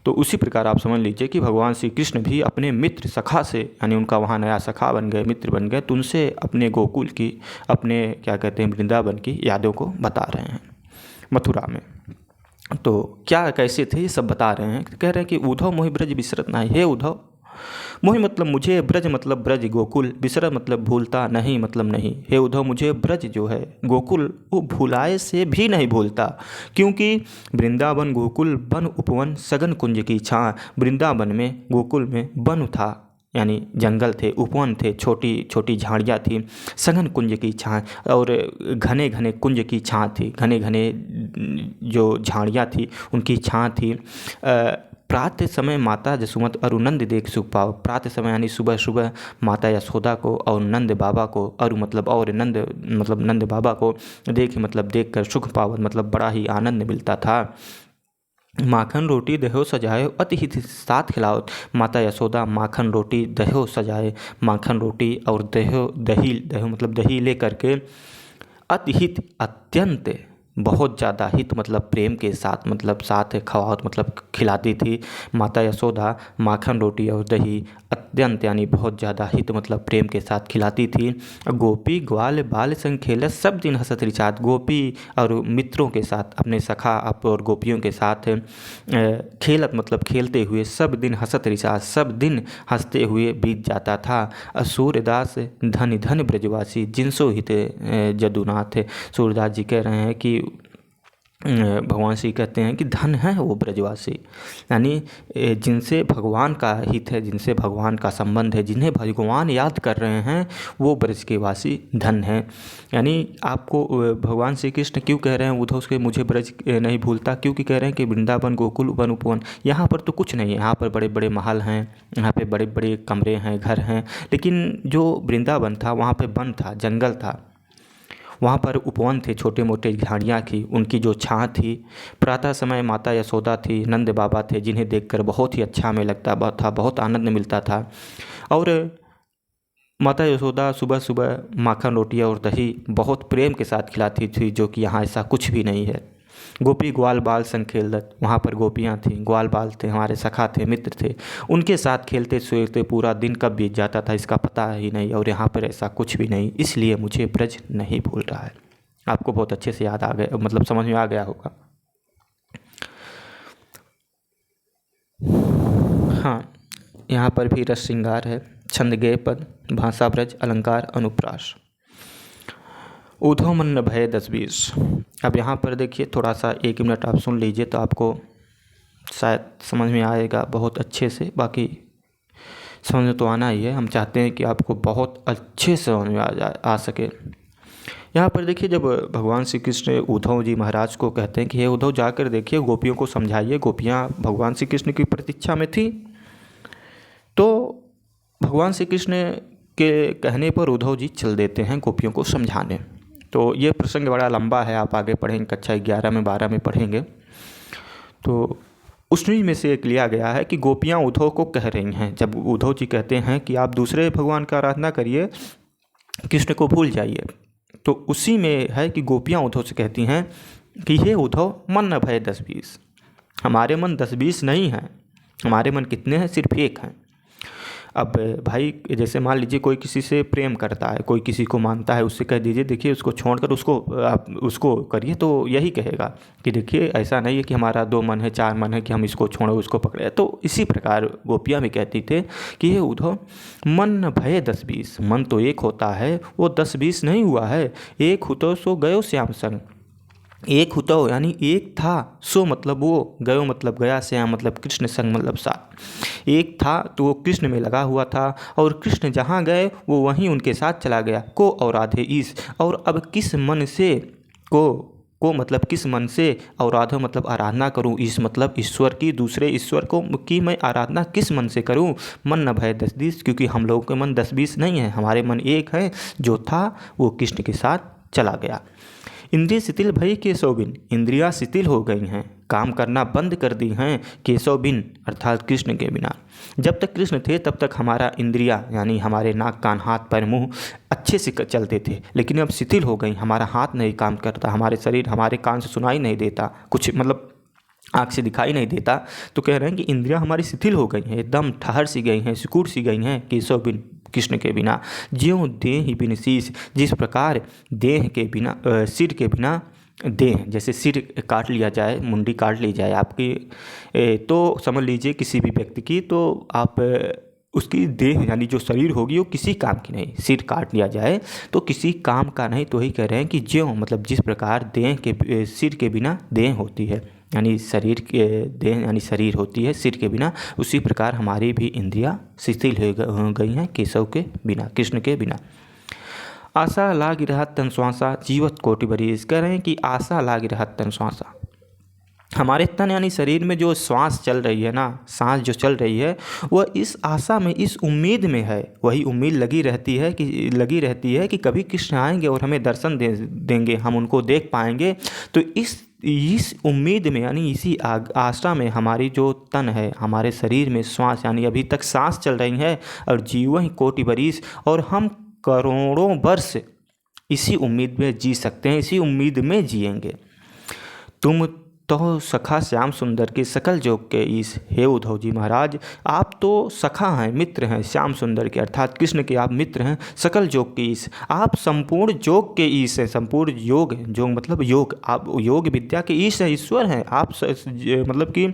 तो उसी प्रकार आप समझ लीजिए कि भगवान श्री कृष्ण भी अपने मित्र सखा से, यानी उनका वहाँ नया सखा बन गए, मित्र बन गए, तो उनसे अपने गोकुल की, अपने क्या कहते हैं वृंदावन की यादों को बता रहे हैं मथुरा में। तो क्या कैसे थे ये सब बता रहे हैं। कह रहे हैं कि उद्धव मोहि ब्रज बिसरत नाहि, हे उद्धव मोहि मतलब मुझे, ब्रज मतलब ब्रज गोकुल, बिसरा मतलब भूलता नहीं मतलब नहीं। हे उद्धव मुझे ब्रज जो है गोकुल वो भुलाए से भी नहीं भूलता, क्योंकि वृंदावन गोकुल वन उपवन सघन कुंज की छाँ। वृंदावन में गोकुल में वन था यानी जंगल थे, उपवन थे, छोटी छोटी झाड़ियाँ थी, सघन कुंज की छाँ और घने घने कुंज की छाँ थी, घने घने जो झाड़ियाँ थी उनकी छाँ थी। प्रातः समय माता जसुमत और नंद देख सुख पाओ। प्रातः समय यानी सुबह सुबह माता यशोदा को और नंद बाबा को, और मतलब और नंद मतलब नंद बाबा को देख मतलब देख कर सुख पावत मतलब बड़ा ही आनंद मिलता था। माखन रोटी दहो सजाए अति हित साथ खिलाओ। माता यशोदा माखन रोटी दहो सजाए, माखन रोटी और दही मतलब दही ले करके अतिहित अत्यंत बहुत ज़्यादा हित मतलब प्रेम के साथ मतलब साथ खवात मतलब खिलाती थी। माता यशोदा माखन रोटी और दही अत्यंत यानी बहुत ज़्यादा हित मतलब प्रेम के साथ खिलाती थी। गोपी ग्वाल बाल संग खेल सब दिन हंसत रिचात। गोपी और मित्रों के साथ अपने सखा और गोपियों के साथ खेलत मतलब खेलते हुए सब दिन हंसत रिचात, सब दिन हंसते हुए बीत जाता था। सूर्यदास धन धन ब्रजवासी जिनसो हित जदुनाथ। सूर्यदास जी कह रहे हैं कि भगवान श्री कहते हैं कि धन है वो ब्रजवासी, यानी जिनसे भगवान का हित है, जिनसे भगवान का संबंध है, जिन्हें भगवान याद कर रहे हैं वो ब्रज के वासी धन हैं। यानी आपको भगवान श्री कृष्ण क्यों कह रहे हैं उद्धव से मुझे ब्रज नहीं भूलता, क्योंकि कह रहे हैं कि वृंदावन गोकुल वन उपवन यहाँ पर तो कुछ नहीं है, यहाँ पर बड़े बड़े महल हैं, यहाँ पे बड़े बड़े कमरे हैं, घर हैं, लेकिन जो वृंदावन था वहाँ पे वन था, जंगल था, वहाँ पर उपवन थे, छोटे मोटे झाड़ियाँ थी, उनकी जो छाँ थी। प्रातः समय माता यशोदा थी, नंद बाबा थे, जिन्हें देखकर बहुत ही अच्छा हमें लगता था, बहुत आनंद मिलता था। और माता यशोदा सुबह सुबह माखन रोटी और दही बहुत प्रेम के साथ खिलाती थी, जो कि यहाँ ऐसा कुछ भी नहीं है। गोपी ग्वाल बाल संग खेलत, वहाँ पर गोपियाँ थीं, ग्वाल बाल थे, हमारे सखा थे, मित्र थे, उनके साथ खेलते सोते पूरा दिन कब बीत जाता था इसका पता ही नहीं। और यहाँ पर ऐसा कुछ भी नहीं, इसलिए मुझे ब्रज नहीं भूल रहा है। आपको बहुत अच्छे से याद आ गया मतलब समझ में आ गया होगा। हाँ, यहाँ पर भी रस श्रृंगार है, छंद गेय पद, भाषा ब्रज, अलंकार अनुप्रास। उद्धव मन भय 10-20। अब यहाँ पर देखिए थोड़ा सा 1 मिनट आप सुन लीजिए तो आपको शायद समझ में आएगा बहुत अच्छे से, बाकी समझ में तो आना ही है, हम चाहते हैं कि आपको बहुत अच्छे से समझ में आ सके। यहाँ पर देखिए जब भगवान श्री कृष्ण उद्धव जी महाराज को कहते हैं कि हे उद्धव जाकर देखिए गोपियों को समझाइए, गोपियाँ भगवान श्री कृष्ण की प्रतीक्षा में थी, तो भगवान श्री कृष्ण के कहने पर उद्धव जी चल देते हैं गोपियों को समझाने। तो ये प्रसंग बड़ा लंबा है, आप आगे पढ़ेंगे, कक्षा 11 में 12 में पढ़ेंगे। तो उसमें में से एक लिया गया है कि गोपियाँ उद्धव को कह रही हैं, जब उद्धव जी कहते हैं कि आप दूसरे भगवान का आराधना करिए, कृष्ण को भूल जाइए, तो उसी में है कि गोपियाँ उद्धव से कहती हैं कि हे उद्धव मन न भय 10-20, हमारे मन 10-20 नहीं हैं, हमारे मन कितने हैं, सिर्फ एक हैं। अब भाई जैसे मान लीजिए कोई किसी से प्रेम करता है, कोई किसी को मानता है, उससे कह दीजिए देखिए उसको छोड़कर उसको आप उसको करिए, तो यही कहेगा कि देखिए ऐसा नहीं है कि हमारा 2 मन है 4 मन है कि हम इसको छोड़े उसको पकड़े। तो इसी प्रकार गोपियाँ भी कहती थे कि ये उद्धव मन न भय 10-20, मन तो एक होता है, वो 10-20 नहीं हुआ है। एक हुतो सो गयो श्याम संग, एक हुतो यानी एक था, सो मतलब वो, गयो मतलब गया, श्याम मतलब कृष्ण, संग मतलब साथ। एक था तो वो कृष्ण में लगा हुआ था, और कृष्ण जहाँ गए वो वहीं उनके साथ चला गया। को और आधे ईस, और अब किस मन से को मतलब किस मन से, और आधो मतलब आराधना करूं, ईस मतलब ईश्वर की, दूसरे ईश्वर को की मैं आराधना किस मन से करूं। मन न भय 10-20, क्योंकि हम लोगों के मन 10-20 नहीं है, हमारे मन एक है, जो था वो कृष्ण के साथ चला गया। इंद्रिय शिथिल भई केशव बिन, इंद्रियां शिथिल हो गई हैं, काम करना बंद कर दी हैं केशव बिन अर्थात कृष्ण के बिना। जब तक कृष्ण थे तब तक हमारा इंद्रियां यानी हमारे नाक कान हाथ पैर मुंह अच्छे से चलते थे, लेकिन अब शिथिल हो गई, हमारा हाथ नहीं काम करता, हमारे शरीर हमारे कान से सुनाई नहीं देता कुछ, मतलब आँख से दिखाई नहीं देता। तो कह रहे हैं कि इंद्रियां हमारी शिथिल हो गई हैं, एकदम ठहर सी गई हैं, सिकुड़ सी गई हैं केशव बिन कृष्ण के बिना। ज्यों देह बिन शीश, जिस प्रकार देह के बिना सिर के बिना देह, जैसे सिर काट लिया जाए, मुंडी काट ली जाए आपकी, तो समझ लीजिए किसी भी व्यक्ति की, तो आप उसकी देह यानी जो शरीर होगी वो किसी काम की नहीं। सिर काट लिया जाए तो किसी काम का नहीं। तो वही कह रहे हैं कि ज्यों मतलब जिस प्रकार देह के सिर के बिना देह होती है, यानी शरीर के देह यानी शरीर होती है सिर के बिना, उसी प्रकार हमारी भी इंद्रियां शिथिल हो गई हैं केशव के बिना, कृष्ण के बिना। आशा लाग रहत तन श्वासा जीवत कोटि बरीस। कह रहे हैं कि आशा लाग रहत तन श्वासा, हमारे तन यानी शरीर में जो श्वास चल रही है ना, सांस जो चल रही है, वह इस आशा में, इस उम्मीद में है। वही उम्मीद लगी रहती है कि कभी कृष्ण आएंगे और हमें दर्शन देंगे, हम उनको देख पाएंगे। तो इस उम्मीद में यानी इसी आशा में हमारी जो तन है, हमारे शरीर में श्वास यानी अभी तक सांस चल रही है, और जीवन कोटि बरिस, और हम करोड़ों वर्ष इसी उम्मीद में जी सकते हैं, इसी उम्मीद में जिएंगे। तुम तो सखा श्याम सुंदर के सकल जोग के ईश। हे उद्धव जी महाराज, आप तो सखा हैं, मित्र हैं श्याम सुंदर के, अर्थात कृष्ण के आप मित्र हैं, सकल जोग के ईश। आप संपूर्ण जोग के ईश हैं, संपूर्ण योग, जोग मतलब योग, आप योग विद्या के ईश हैं, ईश्वर हैं आप। मतलब कि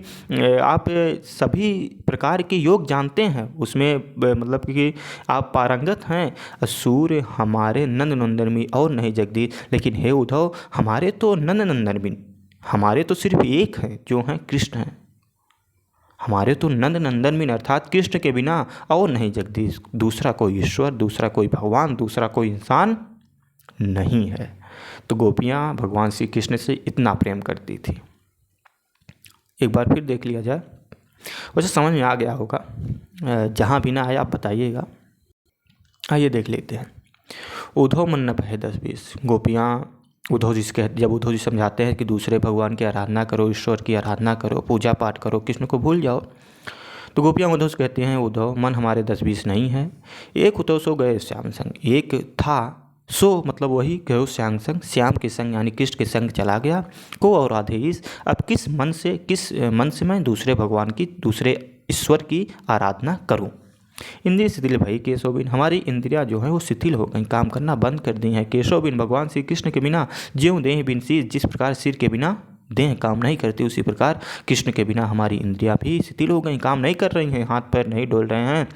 आप सभी प्रकार के योग जानते हैं, उसमें मतलब कि आप पारंगत हैं। सूर्य हमारे नंद नंदन में और नहीं जगदीश। लेकिन हे उद्धव, हमारे तो नंद नंदन भी, हमारे तो सिर्फ एक हैं जो हैं कृष्ण हैं। हमारे तो नंद नंदन बिन अर्थात कृष्ण के बिना और नहीं जगदीश, दूसरा कोई ईश्वर, दूसरा कोई भगवान, दूसरा कोई इंसान नहीं है। तो गोपियाँ भगवान श्री कृष्ण से इतना प्रेम करती थी। एक बार फिर देख लिया जाए, वैसे समझ में आ गया होगा, जहाँ भी ना आए आप बताइएगा। आइए देख लेते हैं। उद्धव मन न पहे 10-20। गोपियाँ उद्धव जी से जब उद्धव जी समझाते हैं कि दूसरे भगवान की आराधना करो, ईश्वर की आराधना करो, पूजा पाठ करो, कृष्ण को भूल जाओ, तो गोपियाँ उद्धव से कहती हैं, उद्धव मन हमारे 10-20 नहीं है। एक उद्धव सो गए श्याम संग, एक था सो मतलब वही गयो श्याम संग, श्याम के संग यानी कृष्ण के संग चला गया। को और आधेश, अब किस मन से मैं दूसरे भगवान की, दूसरे ईश्वर की आराधना करूँ। इंद्रिय शिथिल भई केशव बिन, हमारी इंद्रियां जो हैं वो शिथिल हो गई, काम करना बंद कर दी हैं। केशव बिन, भगवान श्री कृष्ण के बिना, ज्यों देह बिन सिर, जिस प्रकार सिर के बिना देह काम नहीं करती, उसी प्रकार कृष्ण के बिना हमारी इंद्रियां भी शिथिल हो गई, काम नहीं कर रही हैं, हाथ पैर नहीं डोल रहे हैं।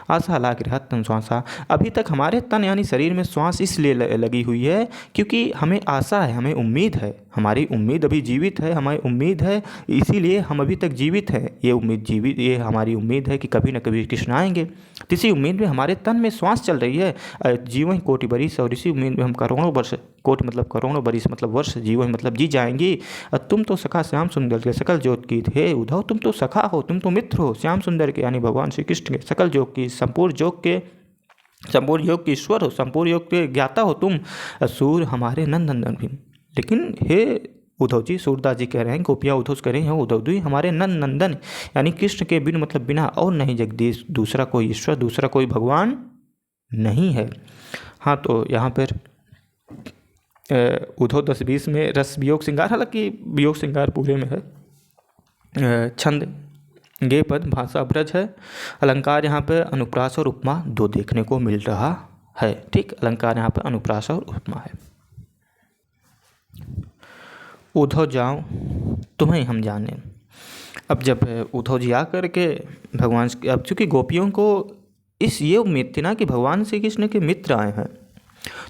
आशा लाग रहत तन श्वासा, अभी तक हमारे तन यानी शरीर में श्वास इसलिए लगी हुई है क्योंकि हमें आशा है, हमें उम्मीद है, हमारी उम्मीद अभी जीवित है, हमारी उम्मीद है, इसीलिए हम अभी तक जीवित हैं। ये हमारी उम्मीद है कि कभी न कभी कृष्ण आएंगे। तो इसी उम्मीद में हमारे तन में श्वास चल रही है, जीवन कोटि बरिस, और इसी उम्मीद में हम करोड़ों वर्ष, कोटि मतलब करोड़ों बरिस मतलब वर्ष, जीवन मतलब जी जाएंगी। तुम तो सखा श्याम सुंदर के सकल जोत की थे उद्धव, तुम तो सखा हो, तुम तो मित्र हो श्याम सुंदर के यानी भगवान श्री कृष्ण के, सकल जोग की, संपूर्ण योग के ईश्वर हो, संपूर्ण योग के ज्ञाता हो तुम। सूर्य हमारे नंद नंदन भी। लेकिन हे उद्धव जी, सूरदास जी कह रहे हैं, गोपियाँ उद्धव से कह रही हैं, उद्धव जी हमारे नंद नंदन यानी कृष्ण के बिन मतलब बिना और नहीं जगदीश, दूसरा कोई ईश्वर, दूसरा कोई भगवान नहीं है। हाँ, तो यहाँ पर उद्धव 10-20 में रस वियोग श्रृंगार, हालांकि वियोग श्रृंगार पूरे में है। छंद गे पद भाषा ब्रज है। अलंकार यहाँ पे अनुप्रास और उपमा दो देखने को मिल रहा है। ठीक, अलंकार यहाँ पे अनुप्रास और उपमा है। उद्धव जाओ तुम्हें हम जाने। अब जब उद्धव जी आकर के भगवान, अब चूँकि गोपियों को ये उम्मीद थी ना कि भगवान श्री कृष्ण के मित्र आए हैं,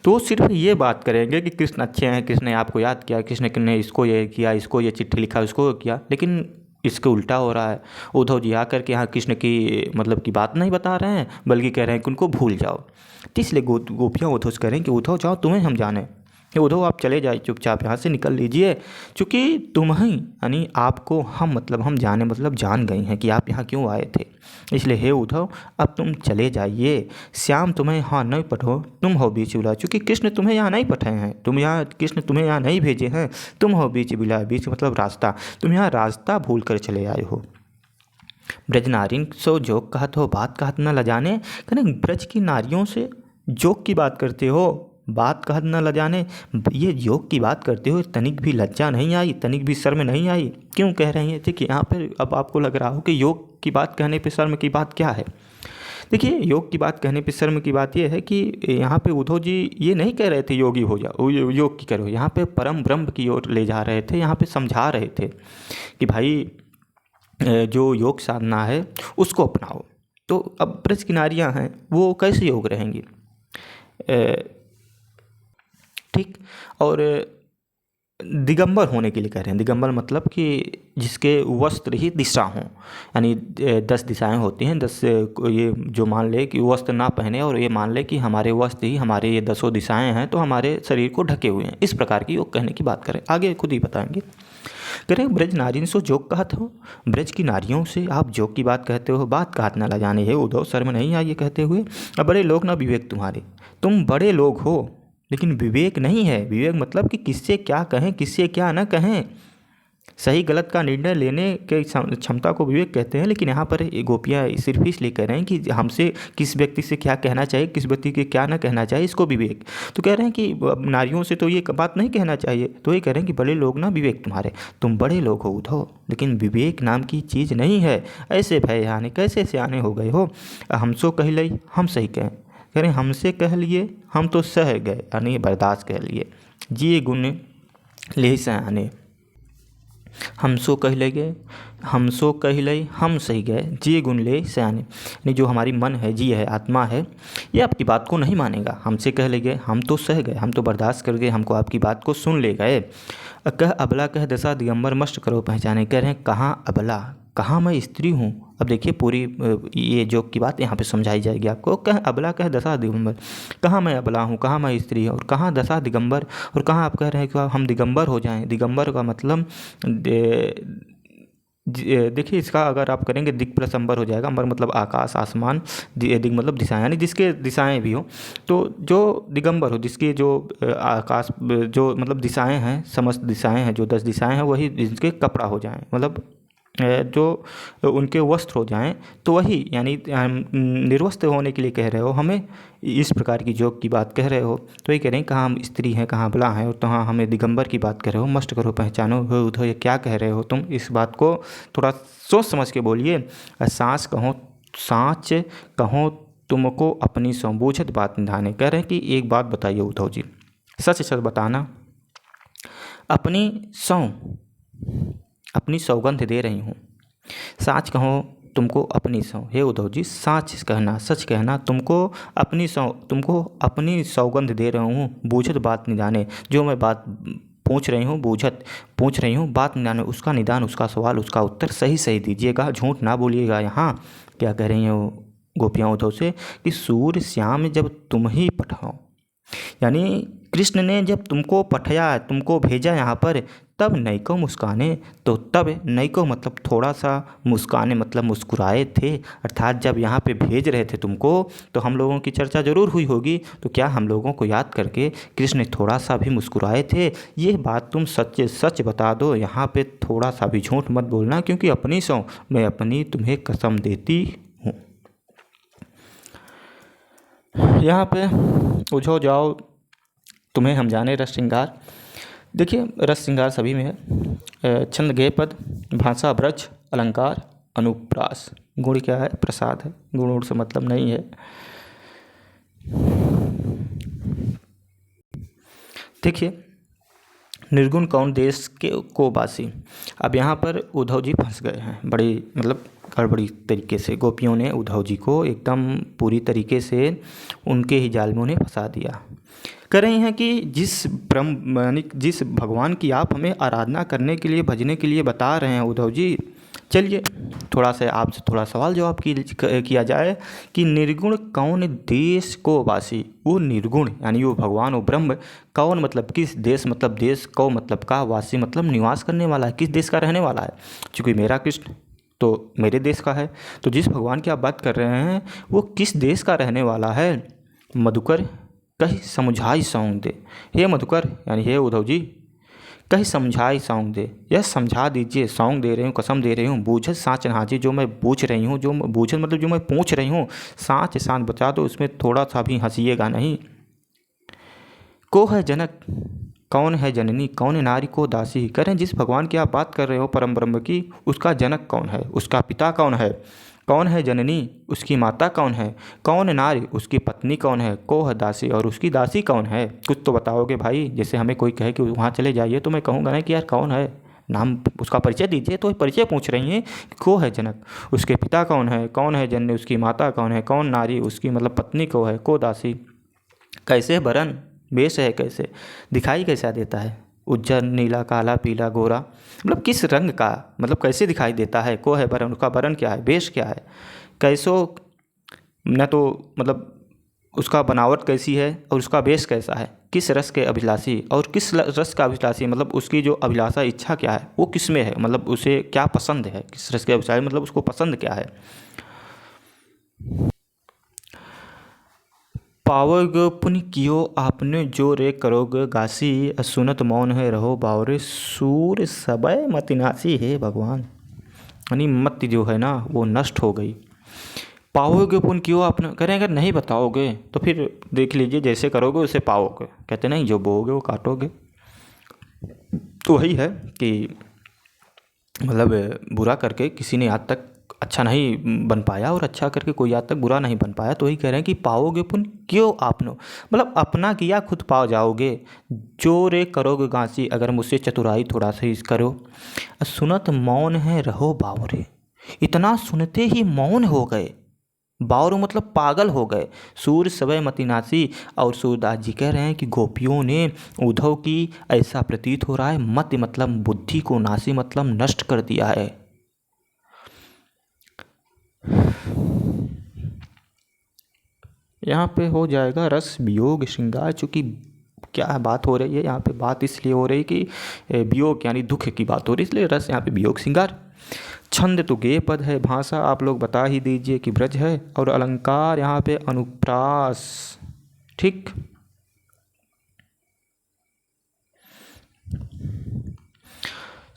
तो वो सिर्फ ये बात करेंगे कि कृष्ण अच्छे हैं, कृष्ण ने आपको याद किया, कृष्ण ने इसको ये किया, इसको ये चिट्ठी लिखा, उसको किया। लेकिन इसके उल्टा हो रहा है। उद्धव जी आकर के यहाँ कृष्ण की मतलब की बात नहीं बता रहे हैं, बल्कि कह रहे हैं कि उनको भूल जाओ। तो इसलिए गोपियाँ उद्धव से कह रहे हैं कि उद्धव जाओ तुम्हें हम जाने, उद्धव आप चले जाए, चुपचाप यहाँ से निकल लीजिए, क्योंकि तुम्हें यानी आपको हम मतलब हम जाने मतलब जान गए हैं कि आप यहाँ क्यों आए थे। इसलिए हे उद्धव अब तुम चले जाइए। श्याम तुम्हें हाँ नहीं पठो, तुम हो बीच बिला, चूँकि कृष्ण तुम्हें यहाँ नहीं पठाए हैं, कृष्ण तुम्हें यहाँ नहीं भेजे हैं, तुम हो बीच बिला, बीच मतलब रास्ता, तुम यहाँ रास्ता भूल कर चले आए हो। ब्रज नारिन सो जोग कहत हो, बात कहत न लजाने। कहने ब्रज की नारियों से जोग की बात करते हो, बात कहत न लजाने, ये योग की बात करते हो, तनिक भी लज्जा नहीं आई, तनिक भी शर्म नहीं आई। क्यों कह रही हैं? देखिए यहाँ पर अब आपको लग रहा हो कि योग की बात कहने पे शर्म की बात क्या है। देखिए योग की बात कहने पे शर्म की बात ये है कि यहाँ पे उद्धव जी ये नहीं कह रहे थे योगी हो जाओ, योग की करो, यहाँ पे परम ब्रह्म की ओर ले जा रहे थे। यहाँ पे समझा रहे थे कि भाई जो योग साधना है उसको अपनाओ, तो अब ब्रज की नारियाँ हैं वो कैसे योग्य रहेंगी? ठीक। और दिगंबर होने के लिए कह रहे हैं। दिगंबर मतलब कि जिसके वस्त्र ही दिशा हों, यानी 10 दिशाएं होती हैं, 10 ये जो मान ले कि वस्त्र ना पहने और ये मान ले कि हमारे वस्त्र ही हमारे ये 10 दिशाएं हैं तो हमारे शरीर को ढके हुए हैं, इस प्रकार की योग कहने की बात करें। आगे खुद ही बताएंगे। कह रहे हैं ब्रज नारियों से जोग कहत हो, ब्रज की नारियों से आप जोग की बात कहते हो, बात कहत न जाने है उद्धव, शर्म नहीं आई ये कहते हुए। अब बड़े लोग ना विवेक तुम्हारे, तुम बड़े लोग हो लेकिन विवेक नहीं है। विवेक मतलब कि किससे क्या कहें किससे क्या न कहें, सही गलत का निर्णय लेने के क्षमता को विवेक कहते हैं। लेकिन यहाँ पर ये गोपियाँ सिर्फ इसलिए कह रहे हैं कि हमसे किस व्यक्ति से क्या कहना चाहिए, किस व्यक्ति के क्या ना कहना चाहिए, इसको विवेक। तो कह रहे हैं कि नारियों से तो ये बात नहीं कहना चाहिए, तो ये कह रहे हैं कि बड़े लोग ना विवेक तुम्हारे, तुम बड़े लोग हो उद्धव लेकिन विवेक नाम की चीज़ नहीं है। ऐसे भय आने कैसे सियाने हो गए हो, हमसो कह लई हम सही कहें। कह रहे हमसे कह लिए हम तो सह गए, यानी बर्दाश्त कह लिए, जिए गुण ले सयाने। हमसो कह ले गए, हमसो कह लई हम सही गए, जिए गुण ले सयाने। यानी जो हमारी मन है, जी है, आत्मा है, ये आपकी बात को नहीं मानेगा। हमसे कह ले गए, हम तो सह गए, हम तो बर्दाश्त कर गए, हमको आपकी बात को सुन ले गए। कह अबला कह दशा दिगंबर मस्ट करो पहचाने। कह रहे हैं कहाँ अबला, कहाँ मैं स्त्री हूँ। अब देखिए पूरी ये जोक की बात यहाँ पे समझाई जाएगी आपको। कह अबला कह दशा दिगंबर, कहाँ मैं अबला हूँ, कहाँ मैं स्त्री हूँ, और कहाँ दशा दिगंबर, और कहाँ आप कह रहे हैं कि हम दिगंबर हो जाएं। दिगंबर का मतलब देखिए इसका अगर आप करेंगे दिक प्लस अंबर हो जाएगा। अंबर मतलब आकाश आसमान, दिग मतलब दिशाएं, यानी जिसके दिशाएं भी हो। तो जो दिगंबर हो, जिसके जो आकाश जो मतलब दिशाएं हैं, समस्त दिशाएं हैं, जो 10 दिशाएं हैं वही जिसके कपड़ा हो जाएं, मतलब जो उनके वस्त्र हो जाएं, तो वही, यानी निर्वस्त्र होने के लिए कह रहे हो हमें, इस प्रकार की जोक की बात कह रहे हो। तो ये कह रहे हैं कहाँ हम स्त्री हैं, कहाँ बला हैं, और तो हाँ हमें दिगंबर की बात कर रहे हो, मस्ट करो पहचानो हो उधो, ये क्या कह रहे हो तुम। इस बात को थोड़ा सोच समझ के बोलिए। सांच कहो तुमको अपनी सौ बूझत बात निधाने। कह रहे हैं कि एक बात बताइए उद्धव जी, सच सच बताना, अपनी सौगंध दे रही हूँ। साच कहो तुमको अपनी सौ, हे उद्धव जी साच कहना, सच कहना, तुमको अपनी सौगंध दे रहा हूँ, बूझत बात नहीं जाने। जो मैं बात पूछ रही हूँ बात नहीं जाने, उसका निदान, उसका सवाल, उसका उत्तर सही सही दीजिएगा, झूठ ना बोलिएगा। यहाँ क्या कह रही हैं वो गोपियाँ उद्धव से कि सूर्य श्याम जब तुम ही पठाओ, यानी कृष्ण ने जब तुमको पठाया, तुमको भेजा यहाँ पर, तब नैको मुस्काने। तो तब नैको मतलब थोड़ा सा, मुस्काने मतलब मुस्कुराए थे। अर्थात जब यहाँ पे भेज रहे थे तुमको तो हम लोगों की चर्चा ज़रूर हुई होगी, तो क्या हम लोगों को याद करके कृष्ण थोड़ा सा भी मुस्कुराए थे? ये बात तुम सच सच बता दो, यहाँ पे थोड़ा सा भी झूठ मत बोलना, क्योंकि अपनी सौ मैं अपनी तुम्हें कसम देती हूँ। यहाँ पे उझो जाओ तुम्हें हम जाने रस श्रृंगार। देखिए रस श्रृंगार सभी में है। छंद गेय पद, भाषा ब्रज, अलंकार अनुप्रास। गुण क्या है? प्रसाद है। गुण से मतलब नहीं है। देखिए निर्गुण कौन देश के को बासी। अब यहाँ पर उद्धव जी फंस गए हैं, बड़ी मतलब गड़बड़ी तरीके से। गोपियों ने उद्धव जी को एकदम पूरी तरीके से उनके ही जाल में उन्हें फंसा दिया। कह रहे हैं कि जिस ब्रह्म यानी जिस भगवान की आप हमें आराधना करने के लिए, भजने के लिए बता रहे हैं उद्धव जी, चलिए थोड़ा सा आपसे थोड़ा सवाल जवाब किया जाए कि निर्गुण कौन देश को वासी। वो निर्गुण यानी वो भगवान, वो ब्रह्म, कौन मतलब किस देश, मतलब देश, कौ मतलब का, वासी मतलब निवास करने वाला है, किस देश का रहने वाला है। चूँकि मेरा कृष्ण तो मेरे देश का है, तो जिस भगवान की आप बात कर रहे हैं वो किस देश का रहने वाला है। मधुकर कहीं समझाई सौंग दे। हे मधुकर यानी हे उद्धव जी, कहीं समझाई सौंग दे, यह समझा दीजिए, सौंग दे रही हूँ, कसम दे रही हूँ। बूझत साँच नहाजी, जो मैं पूछ रही हूँ, जो बूझत मतलब जो मैं पूछ रही हूँ, साँच साँच बचा दो, उसमें थोड़ा सा भी हंसिएगा नहीं। को है जनक, कौन है जननी, कौन नारी को दासी। कह रहे हैं जिस भगवान की आप बात कर रहे हो परम ब्रह्म की, उसका जनक कौन है, उसका पिता कौन है, कौन है जननी, उसकी माता कौन है, कौन नारी, उसकी पत्नी कौन है, को है दासी, और उसकी दासी कौन है। कुछ तो बताओगे भाई। जैसे हमें कोई कहे कि वहाँ चले जाइए तो मैं कहूँगा ना कि यार कौन है, नाम उसका परिचय दीजिए। तो परिचय पूछ रही हैं कि को है जनक, उसके पिता कौन है जननी, उसकी माता कौन है, कौन नारी उसकी मतलब पत्नी को है, को दासी, कैसे वरन वेश है, कैसे दिखाई कैसा देता है, उज्जर नीला काला पीला गोरा, मतलब किस रंग का, मतलब कैसे दिखाई देता है, को है वरन, उसका वरन क्या है, वेश क्या है, कैसो न तो मतलब उसका बनावट कैसी है और उसका वेश कैसा है, किस रस के अभिलाषी, और किस रस का अभिलाषी मतलब उसकी जो अभिलाषा इच्छा क्या है वो किस में है, मतलब उसे क्या पसंद है, किस रस के अभिलाषी मतलब उसको पसंद क्या है। पावोगे पुनि कियो आपने जो रे करोगे गासी, सुनत मौन है रहो बावरे, सूर सबय मतिनासी। है भगवान, यानी मत जो है ना वो नष्ट हो गई। पाओगे पुण्य क्यों आप करें, अगर नहीं बताओगे तो फिर देख लीजिए जैसे करोगे उसे पाओगे, कहते नहीं जो बोओगे वो काटोगे। तो वही है कि मतलब बुरा करके किसी ने आज तक अच्छा नहीं बन पाया और अच्छा करके कोई आज तक बुरा नहीं बन पाया। तो वही कह रहे हैं कि पाओगे पुण्य क्यों आपनो, मतलब अपना किया खुद पा जाओगे। जो रे करोगे गांसी, अगर मुझसे चतुराई थोड़ा सा ही करो। सुनत मौन है रहो बावरे, इतना सुनते ही मौन हो गए, बावरू मतलब पागल हो गए। सूर सवय मतिनासी, और सूरदास जी कह रहे हैं कि गोपियों ने उद्धव की ऐसा प्रतीत हो रहा है, मति मतलब बुद्धि को, नासी मतलब नष्ट कर दिया है। यहाँ पे हो जाएगा रस वियोग श्रृंगार। चूँकि क्या बात हो रही है यहाँ पे, बात इसलिए हो रही कि वियोग यानी दुख की बात हो रही, इसलिए रस यहाँ पे वियोग श्रृंगार। छंद तो गे पद है, भाषा आप लोग बता ही दीजिए कि ब्रज है, और अलंकार यहाँ पे अनुप्रास। ठीक,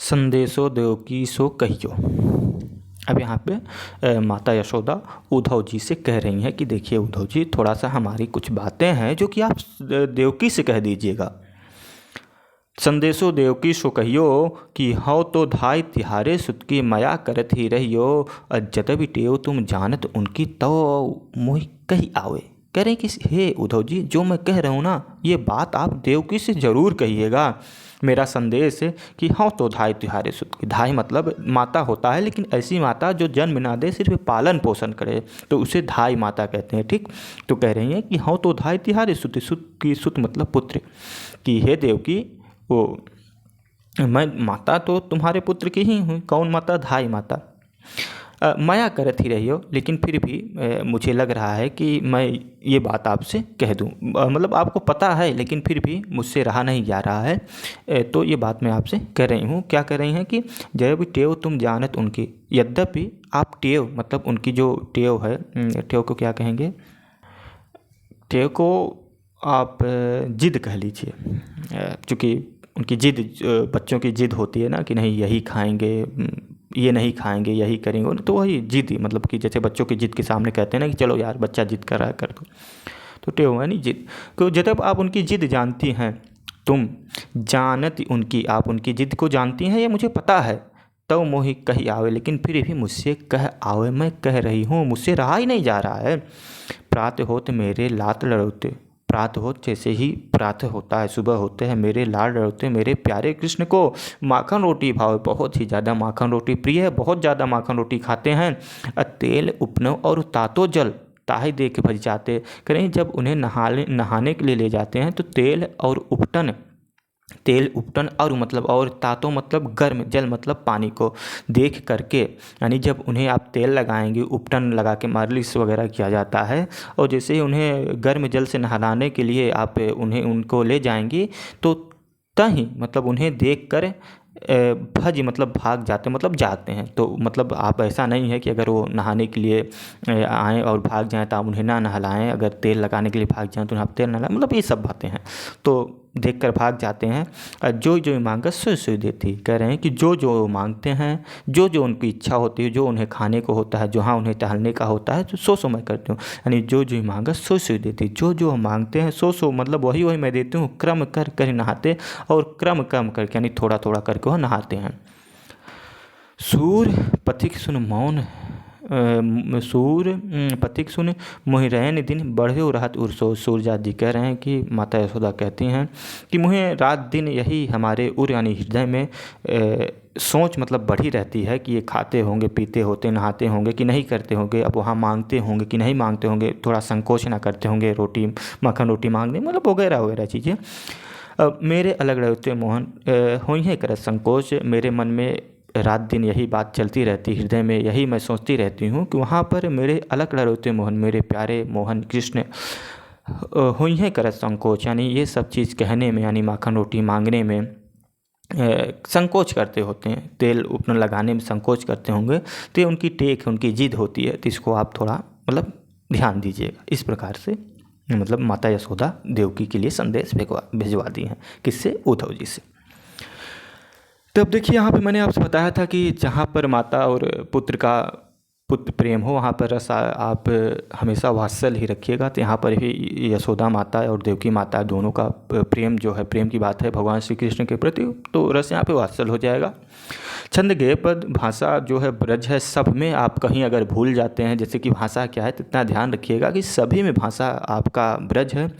संदेशो देवकी सो कहियो। अब यहाँ पे माता यशोदा उद्धव जी से कह रही हैं कि देखिए उद्धव जी, थोड़ा सा हमारी कुछ बातें हैं जो कि आप देवकी से कह दीजिएगा। संदेशो देवकी सो कहियो कि हौ तो धाय तिहारे सुत की, मया करत ही रहियो, जत भी टेव तुम जानत उनकी, तो मोहि कही आवे। कह रहे हैं कि हे उद्धव जी, जो मैं कह रहा हूँ ना ये बात आप देवकी से ज़रूर कहिएगा। मेरा संदेश है कि हाँ तो धाय तिहारे सुत की, धाय मतलब माता होता है, लेकिन ऐसी माता जो जन्म ना दे, सिर्फ पालन पोषण करे, तो उसे धाय माता कहते हैं। ठीक, तो कह रही हैं कि हाँ तो धाय तिहारे सुत, सुत की सुत मतलब पुत्र, कि हे देवकी वो मैं माता तो तुम्हारे पुत्र की ही हूँ। कौन माता? धाई माता। माया करत ही रही हो, लेकिन फिर भी मुझे लग रहा है कि मैं ये बात आपसे कह दूं। मतलब आपको पता है लेकिन फिर भी मुझसे रहा नहीं जा रहा है, तो ये बात मैं आपसे कह रही हूँ। क्या कह रही हैं कि जय भी टेव तुम जानत उनकी, यद्यपि आप टेव मतलब उनकी जो टेव है, टेव को क्या कहेंगे, टेव को आप जिद कह लीजिए, चूँकि उनकी जिद, बच्चों की जिद होती है ना कि नहीं यही खाएंगे, ये नहीं खाएंगे, यही करेंगे, तो वही जिद, मतलब कि जैसे बच्चों की जिद के सामने कहते हैं ना कि चलो यार बच्चा जिद कर रहा है कर दो, तो टेव है नहीं जिद। तो जब आप उनकी जिद जानती हैं, तुम जानत उनकी, आप उनकी जिद को जानती हैं, ये मुझे पता है, तो मोहि कही आवे, लेकिन फिर भी मुझसे कह आवे, मैं कह रही हूँ, मुझसे रहा ही नहीं जा रहा है। प्रातः होत मेरे लात लड़ोते, प्रातः होत जैसे ही प्रातः होता है, सुबह होते हैं, मेरे लाड लड़ोते मेरे प्यारे कृष्ण को माखन रोटी भाव, बहुत ही ज़्यादा माखन रोटी प्रिय है, बहुत ज़्यादा माखन रोटी खाते हैं। तेल उपनव और तातो जल ताही दे के भज जाते, करें जब उन्हें नहाने के लिए ले जाते हैं तो तेल और उपटन, तेल उपटन और मतलब और तातो मतलब गर्म, जल मतलब पानी को देख करके, यानी जब उन्हें आप तेल लगाएंगे, उपटन लगा के मालिश वगैरह किया जाता है, और जैसे ही उन्हें गर्म जल से नहलाने के लिए आप उनको ले जाएंगे, तो तहीं मतलब उन्हें देख कर भज मतलब भाग जाते, मतलब जाते हैं। तो मतलब आप ऐसा नहीं है कि अगर वो नहाने के लिए आएँ और भाग जाएँ तो आप उन्हें ना नहलाएं, अगर तेल लगाने के लिए भाग जाएँ तो उन्हें आप तेल नहलाएं, मतलब ये सब बातें हैं। तो देख कर भाग जाते हैं। जो जो मांगा सो सो देती, कह रहे हैं कि जो जो मांगते हैं, जो जो उनकी इच्छा होती है, जो उन्हें खाने को होता है, जहाँ उन्हें टहलने का होता है, तो सो सो मैं करती हूँ। यानी जो जो मांगा सो सो देती, जो जो मांगते हैं सो सो मतलब वही वही मैं देती हूँ। क्रम कर कर नहाते, और क्रम क्रम करके यानी थोड़ा थोड़ा करके वह नहाते हैं। सूर पथिक सुन मौन सूर पथिक सुन मोहि रैन दिन बढ़े रहत उर्सो। सूरजात जी कह रहे हैं कि माता यशोदा कहती हैं कि मुझे रात दिन यही हमारे उर यानी हृदय में सोच मतलब बढ़ी रहती है कि ये खाते होंगे, पीते होते, नहाते होंगे कि नहीं करते होंगे, अब वहाँ मांगते होंगे कि नहीं मांगते होंगे, थोड़ा संकोच ना करते होंगे रोटी मक्खन रोटी मांगने मतलब वगैरह वगैरह चीज़ें। मेरे अलग रहते मोहन हुई है कर संकोच, मेरे मन में रात दिन यही बात चलती रहती, हृदय में यही मैं सोचती रहती हूँ कि वहाँ पर मेरे अलग रहते मोहन, मेरे प्यारे मोहन कृष्ण हुई है कर संकोच, यानी ये सब चीज़ कहने में यानी माखन रोटी मांगने में संकोच करते होते हैं, तेल उपन लगाने में संकोच करते होंगे। तो ये उनकी टेक है, उनकी जिद होती है, तो इसको आप थोड़ा मतलब ध्यान दीजिएगा। इस प्रकार से मतलब माता यशोदा देवकी के लिए संदेश भिजवा दी हैं, किससे? उद्धव जी से। तो अब देखिए यहाँ पे मैंने आपसे बताया था कि जहाँ पर माता और पुत्र प्रेम हो वहाँ पर आप हमेशा वात्सल्य ही रखिएगा। तो यहाँ पर भी यशोदा माता और देवकी माता दोनों का प्रेम जो है, प्रेम की बात है भगवान श्री कृष्ण के प्रति, तो रस यहाँ पे वात्सल्य हो जाएगा। छंद गेय पद भाषा जो है ब्रज है, सब में आप कहीं अगर भूल जाते हैं जैसे कि भाषा क्या है, तो इतना ध्यान रखिएगा कि सभी में भाषा आपका ब्रज है।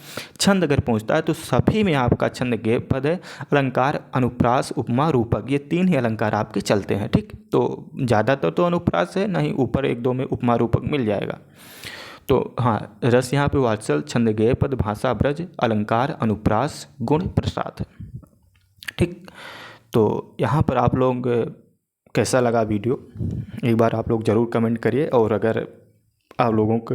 छंद अगर पहुँचता है तो सभी में आपका छंद गेय पद है। अलंकार अनुप्रास उपमा रूपक, ये 3 ही अलंकार आपके चलते हैं, ठीक। तो ज़्यादातर तो अनुप्रास है, नहीं ऊपर 1-2 में उपमा रूपक मिल जाएगा। तो हाँ, रस यहाँ पे वात्सल, छंद गेय पद, भाषा ब्रज, अलंकार अनुप्रास, गुण प्रसाद, ठीक। तो यहाँ पर आप लोग कैसा लगा वीडियो, एक बार आप लोग ज़रूर कमेंट करिए। और अगर आप लोगों को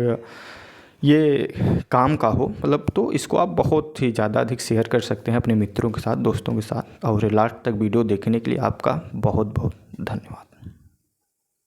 ये काम का हो मतलब, तो इसको आप बहुत ही ज़्यादा अधिक शेयर कर सकते हैं अपने मित्रों के साथ, दोस्तों के साथ। और लास्ट तक वीडियो देखने के लिए आपका बहुत बहुत धन्यवाद।